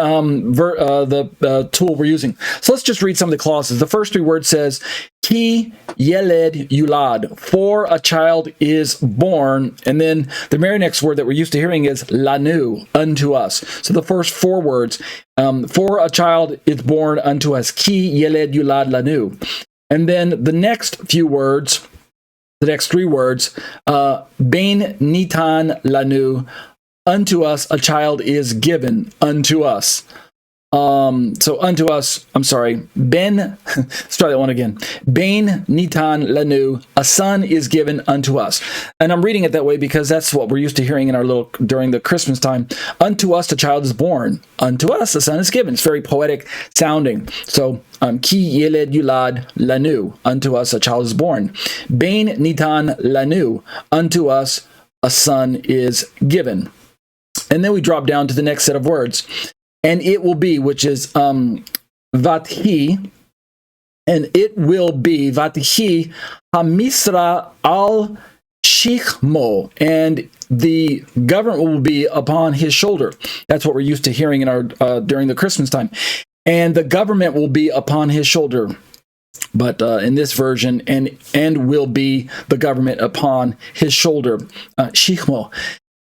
tool we're using. So let's just read some of the clauses. The first three words says, Ki yeled yulad, for a child is born. And then the very next word that we're used to hearing is lanu, unto us. So the first four words, for a child is born unto us. Ki yeled yulad lanu. And then the next few words, the next three words, ben-Nitan lanu, unto us a child is given unto us. So unto us, I'm sorry, let's try that one again. Ben-Nitan lanu, a son is given unto us. And I'm reading it that way because that's what we're used to hearing in our during the Christmas time. Unto us a child is born. Unto us a son is given. It's very poetic sounding. So, Ki yeled yulad lanu, unto us a child is born. Ben-Nitan lanu, unto us a son is given. And then we drop down to the next set of words. And it will be, which is vathi, and it will be vathi hamisra al shichmo, and the government will be upon his shoulder. That's what we're used to hearing in our during the Christmas time. And the government will be upon his shoulder. But in this version, and will be the government upon his shoulder, shichmo.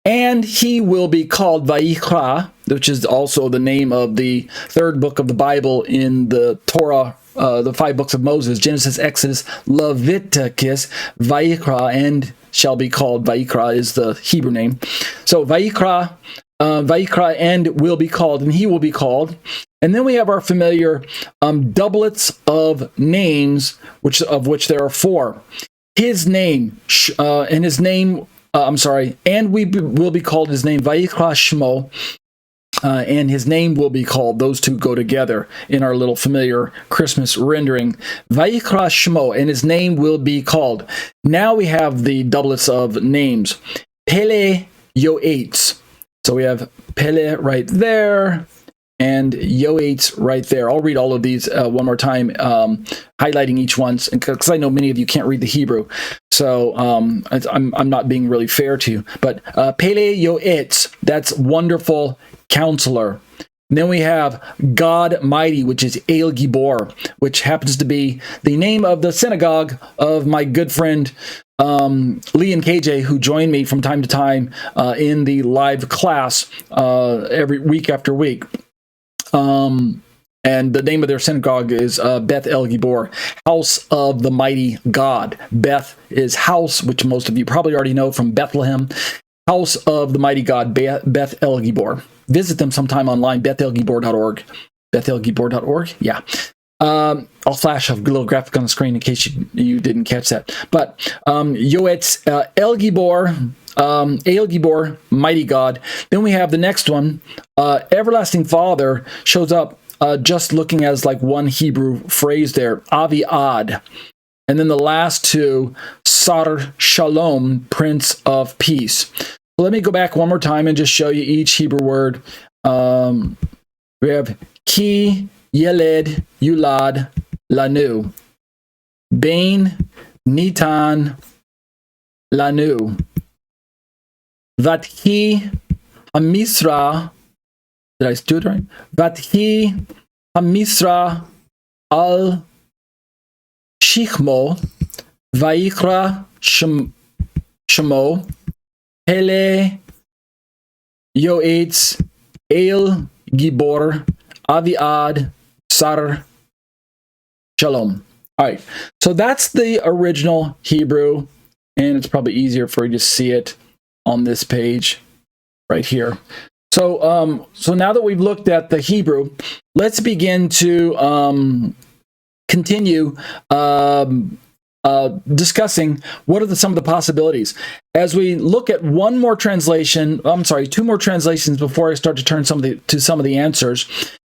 And he will be called Vayikra, which is also the name of the third book of the Bible in the Torah, the 5 books of Moses, Genesis, Exodus, Leviticus, Vayikra, and shall be called. Vayikra is the Hebrew name. So Vayikra, and will be called, and he will be called. And then we have our familiar doublets of names, of which there are 4. His name, and his name, and we will be called his name, Vayikra Shmo, and his name will be called. Those two go together in our little familiar Christmas rendering. Vayikra Shmo, and his name will be called. Now we have the doublets of names. Pele Yoetz. So we have Pele right there, and Yoetz right there. I'll read all of these one more time, highlighting each one, because I know many of you can't read the Hebrew. So I'm not being really fair to you. But Pele Yoetz, that's wonderful counselor. And then we have God Mighty, which is El Gibor, which happens to be the name of the synagogue of my good friend Lee and KJ, who join me from time to time in the live class every week after week. And the name of their synagogue is Beth El Gibor, House of the Mighty God. Beth is house, which most of you probably already know from Bethlehem. House of the Mighty God, Beth El Gibor. Visit them sometime online, bethelgibor.org. Bethelgibor.org? Yeah. I'll flash a little graphic on the screen in case you didn't catch that. But Yoetz El Gibor, El Gibor, mighty God. Then we have the next one, Everlasting Father, shows up just looking as like one Hebrew phrase there, Avi Ad. And then the last two, Sar Shalom, Prince of Peace. So let me go back one more time and just show you each Hebrew word. We have Ki, Yeled, Yulad, Lanu. Bain, Nitan, Lanu. Vathi, Hamisra. Did I do it right? Vathi, Hamisra, Al Shichmo, Vaikra, Shemo, Hele, Yoetz, El Gibor, Aviad, Sar, Shalom. All right, so that's the original Hebrew, and it's probably easier for you to see it on this page right here. So, so now that we've looked at the Hebrew, let's begin to continue discussing what are some of the possibilities. As we look at one more translation, two more translations before I start to turn some of the answers.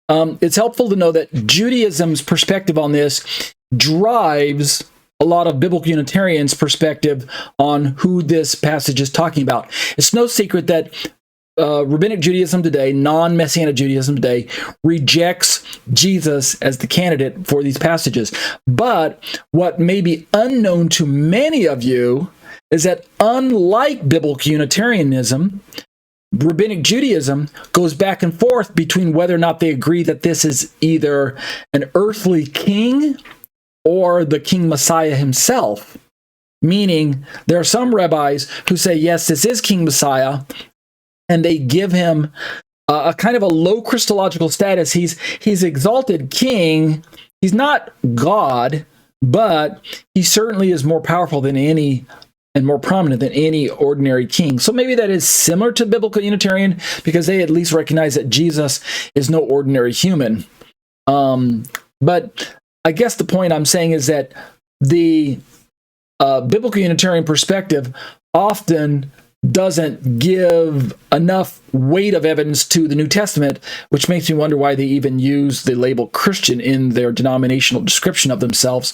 It's helpful to know that Judaism's perspective on this drives a lot of biblical Unitarians' perspective on who this passage is talking about. It's no secret that Rabbinic Judaism today, non-Messianic Judaism today, rejects Jesus as the candidate for these passages. But what may be unknown to many of you is that unlike biblical Unitarianism, Rabbinic Judaism goes back and forth between whether or not they agree that this is either an earthly king or the King Messiah himself. Meaning, there are some rabbis who say, yes, this is King Messiah, and they give him a kind of a low Christological status. He's exalted king. He's not God, but he certainly is more powerful than any and more prominent than any ordinary king. So maybe that is similar to biblical Unitarian because they at least recognize that Jesus is no ordinary human. But I guess the point I'm saying is that the biblical Unitarian perspective often doesn't give enough weight of evidence to the New Testament, which makes me wonder why they even use the label Christian in their denominational description of themselves.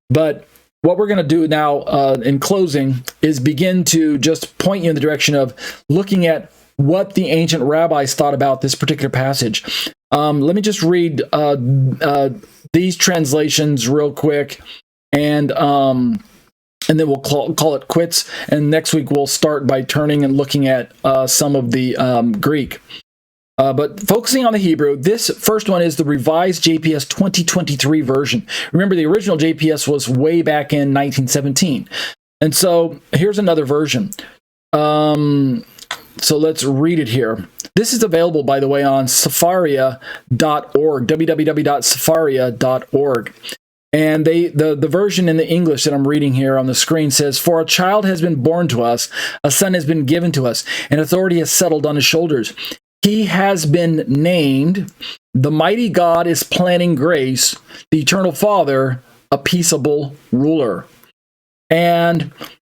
But what we're going to do now in closing is begin to just point you in the direction of looking at what the ancient rabbis thought about this particular passage. Let me just read these translations real quick, and then we'll call it quits. And next week we'll start by turning and looking at some of the Greek. But focusing on the Hebrew, this first one is the revised JPS 2023 version. Remember, the original JPS was way back in 1917. And so here's another version. So let's read it here. This is available, by the way, on Sefaria.org, www.sefaria.org. And the version in the English that I'm reading here on the screen says, "For a child has been born to us, a son has been given to us, and authority has settled on his shoulders. He has been named, the mighty God is planning grace, the eternal Father, a peaceable ruler." And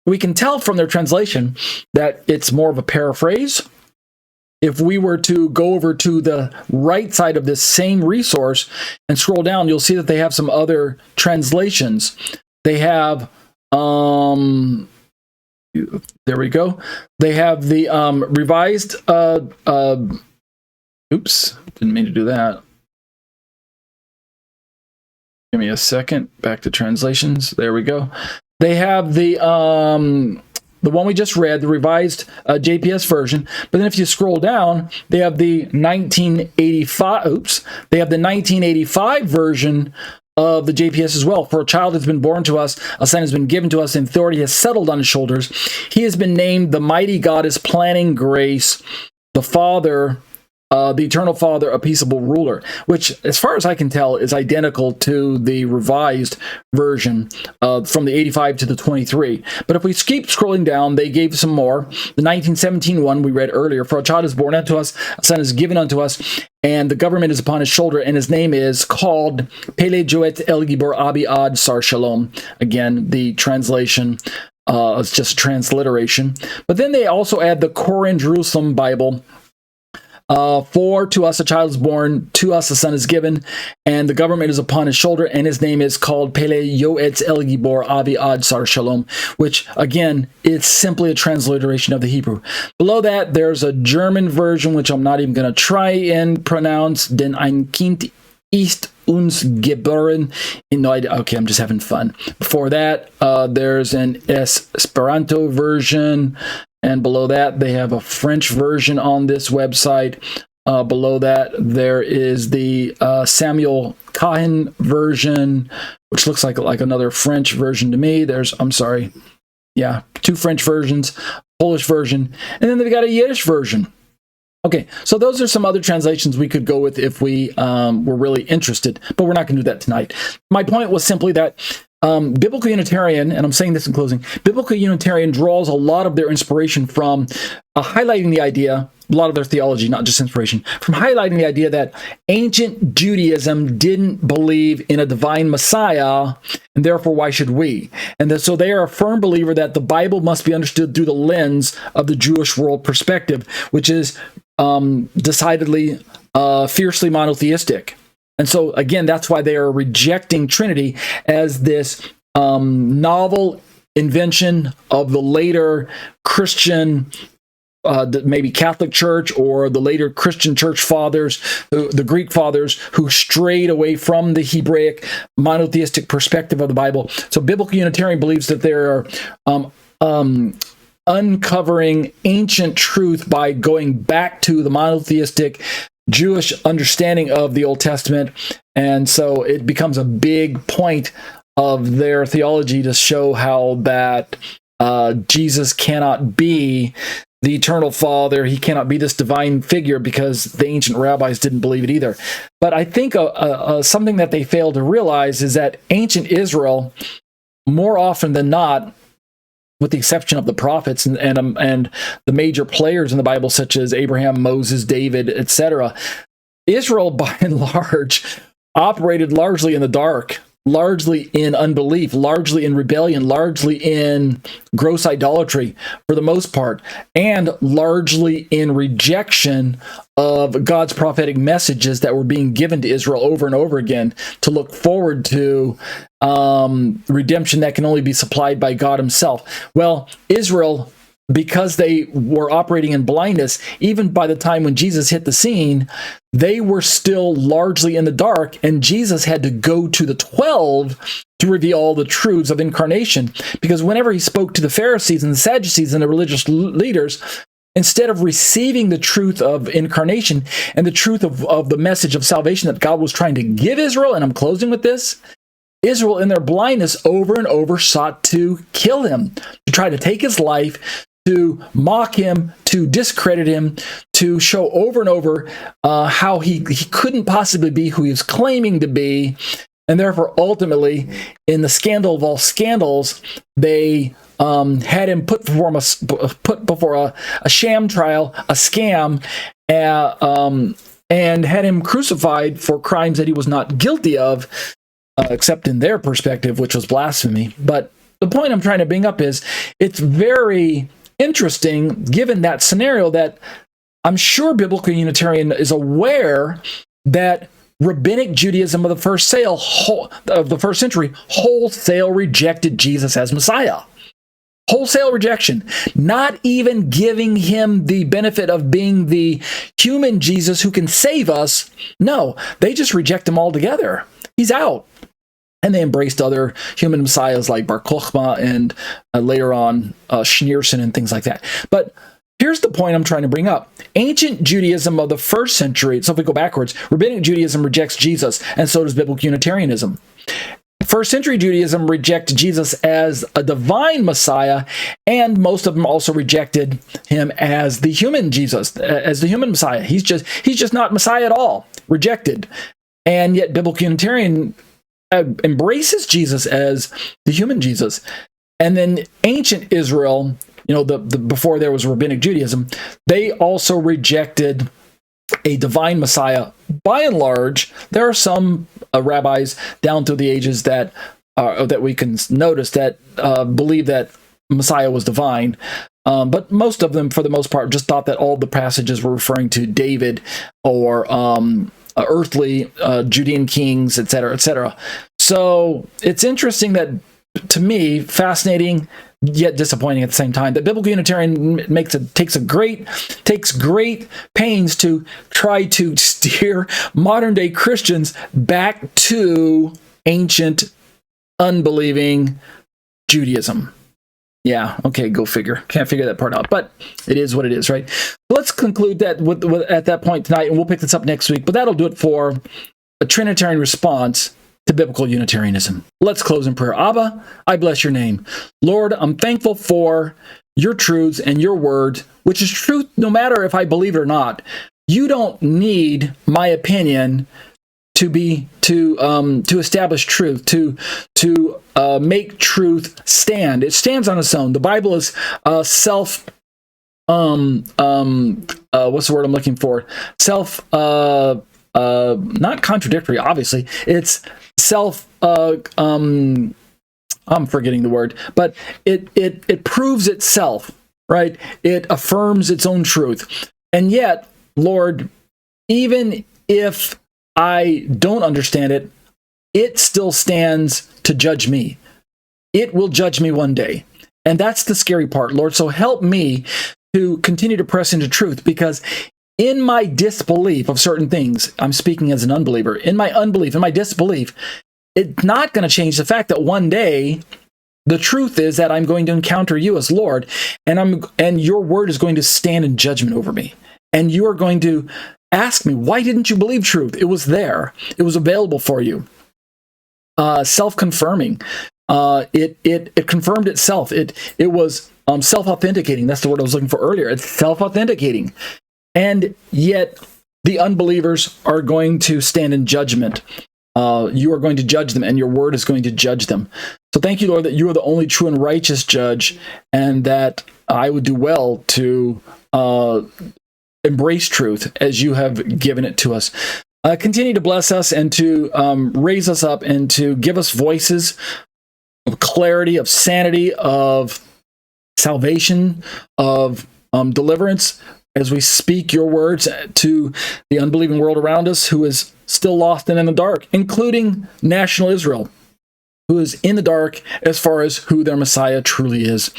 we can tell from their translation that it's more of a paraphrase. If we were to go over to the right side of this same resource and scroll down, you'll see that they have some other translations. They have, there we go. They have the revised, oops, didn't mean to do that. Give me a second. Back to translations. There we go. They have the one we just read, the revised JPS version. But then if you scroll down, they have the 1985. They have the 1985 version of the JPS as well. "For a child has been born to us, a son has been given to us, and authority has settled on his shoulders. He has been named, the mighty God is planning grace. The Father the eternal Father, a peaceable ruler, which, as far as I can tell, is identical to the revised version from the 85 to the 23. But if we keep scrolling down, they gave some more. The 1917 one we read earlier, for a child is born unto us, a son is given unto us, and the government is upon his shoulder, and his name is called Pele Joet El Gibor Abi Ad Sar Shalom. Again, the translation is just a transliteration. But then they also add the Koran Jerusalem Bible. For to us a child is born, to us a son is given, and the government is upon his shoulder, and his name is called Pele Yoetz El Gibor Avi Ad Sar Shalom, which again is simply a transliteration of the Hebrew. Below that, there's a German version, which I'm not even going to try and pronounce. Den ein Kind ist uns geboren. Okay, I'm just having fun. Before that, there's an Esperanto version. And below that, they have a French version on this website. Below that, there is the Samuel Cohen version, which looks like another French version to me. Two French versions, Polish version, and then they've got a Yiddish version. Okay, so those are some other translations we could go with if we were really interested, but we're not going to do that tonight. My point was simply that Biblical Unitarian, and I'm saying this in closing, Biblical Unitarian draws a lot of their inspiration from highlighting the idea, a lot of their theology, not just inspiration, from highlighting the idea that ancient Judaism didn't believe in a divine Messiah, and therefore why should we? And so they are a firm believer that the Bible must be understood through the lens of the Jewish world perspective, which is decidedly fiercely monotheistic. And so, again, that's why they are rejecting Trinity as this novel invention of the later Christian, maybe Catholic Church, or the later Christian church fathers, the Greek fathers, who strayed away from the Hebraic monotheistic perspective of the Bible. So Biblical Unitarian believes that there are uncovering ancient truth by going back to the monotheistic Jewish understanding of the Old Testament, and so it becomes a big point of their theology to show how that Jesus cannot be the eternal Father. He cannot be this divine figure because the ancient rabbis didn't believe it either. But I think something that they fail to realize is that ancient Israel, more often than not, with the exception of the prophets and the major players in the Bible, such as Abraham, Moses, David, etc., Israel, by and large, operated largely in the dark, largely in unbelief, largely in rebellion, largely in gross idolatry for the most part, and largely in rejection of God's prophetic messages that were being given to Israel over and over again to look forward to redemption that can only be supplied by God himself. Well, Israel, because they were operating in blindness, even by the time when Jesus hit the scene, they were still largely in the dark, and Jesus had to go to the 12 to reveal all the truths of incarnation. Because whenever he spoke to the Pharisees and the Sadducees and the religious leaders, instead of receiving the truth of incarnation and the truth of the message of salvation that God was trying to give Israel, and I'm closing with this, Israel in their blindness over and over sought to kill him, to try to take his life, to mock him, to discredit him, to show over and over how he couldn't possibly be who he was claiming to be. And therefore, ultimately, in the scandal of all scandals, they had him put before a sham trial, a scam, and had him crucified for crimes that he was not guilty of, except in their perspective, which was blasphemy. But the point I'm trying to bring up is it's very interesting, given that scenario, that I'm sure Biblical Unitarian is aware that Rabbinic Judaism of the first century wholesale rejected Jesus as Messiah. Wholesale rejection, not even giving him the benefit of being the human Jesus who can save us. No, they just reject him altogether. He's out. And they embraced other human messiahs like Bar Kochba and later on Schneerson and things like that. But here's the point I'm trying to bring up. Ancient Judaism of the first century, so if we go backwards, Rabbinic Judaism rejects Jesus, and so does Biblical Unitarianism. First century Judaism rejected Jesus as a divine Messiah, and most of them also rejected him as the human Jesus, as the human Messiah. He's just not Messiah at all. Rejected. And yet Biblical Unitarian embraces Jesus as the human Jesus. And then ancient Israel, the before there was rabbinic Judaism, they also rejected a divine Messiah. By and large, there are some rabbis down through the ages that we can notice that believe that Messiah was divine, but most of them, for the most part, just thought that all the passages were referring to David or earthly Judean kings, etc., etc. So it's interesting that, to me, fascinating yet disappointing at the same time, that Biblical Unitarian takes great pains to try to steer modern day Christians back to ancient unbelieving Judaism. Yeah, okay, go figure. Can't figure that part out, but it is what it is, right? Let's conclude that at that point tonight, and we'll pick this up next week, but that'll do it for a Trinitarian response to Biblical Unitarianism. Let's close in prayer. Abba, I bless your name. Lord, I'm thankful for your truths and your word, which is truth no matter if I believe it or not. You don't need my opinion to establish truth, to make truth stand. It stands on its own. The Bible is what's the word I'm looking for? Not contradictory, obviously. It's I'm forgetting the word, but it proves itself, right? It affirms its own truth. And yet, Lord, even if I don't understand it, it still stands to judge me. It will judge me one day. And that's the scary part, Lord. So help me to continue to press into truth, because in my disbelief of certain things, I'm speaking as an unbeliever, in my unbelief, in my disbelief, it's not going to change the fact that one day the truth is that I'm going to encounter you as Lord, and your word is going to stand in judgment over me. And you are going to ask me, why didn't you believe truth? It was there. It was available for you. Self-confirming. It confirmed itself. It was self-authenticating. That's the word I was looking for earlier. It's self-authenticating. And yet the unbelievers are going to stand in judgment. You are going to judge them, and your word is going to judge them. So thank you, Lord, that you are the only true and righteous judge, and that I would do well to embrace truth as you have given it to us. Continue to bless us and to raise us up and to give us voices of clarity, of sanity, of salvation, of deliverance, as we speak your words to the unbelieving world around us who is still lost and in the dark, including national Israel, who is in the dark as far as who their Messiah truly is.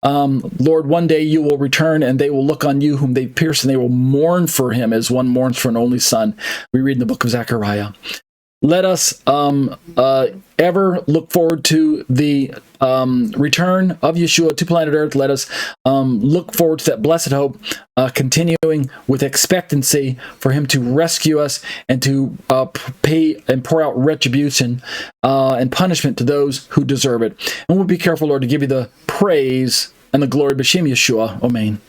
Lord, one day you will return, and they will look on you whom they pierced, and they will mourn for him as one mourns for an only son. We read in the book of Zechariah. Let us ever look forward to the return of Yeshua to planet Earth. Let us look forward to that blessed hope, continuing with expectancy for him to rescue us and to pay and pour out retribution and punishment to those who deserve it. And we'll be careful, Lord, to give you the praise and the glory. B'Shem Yeshua. Amen.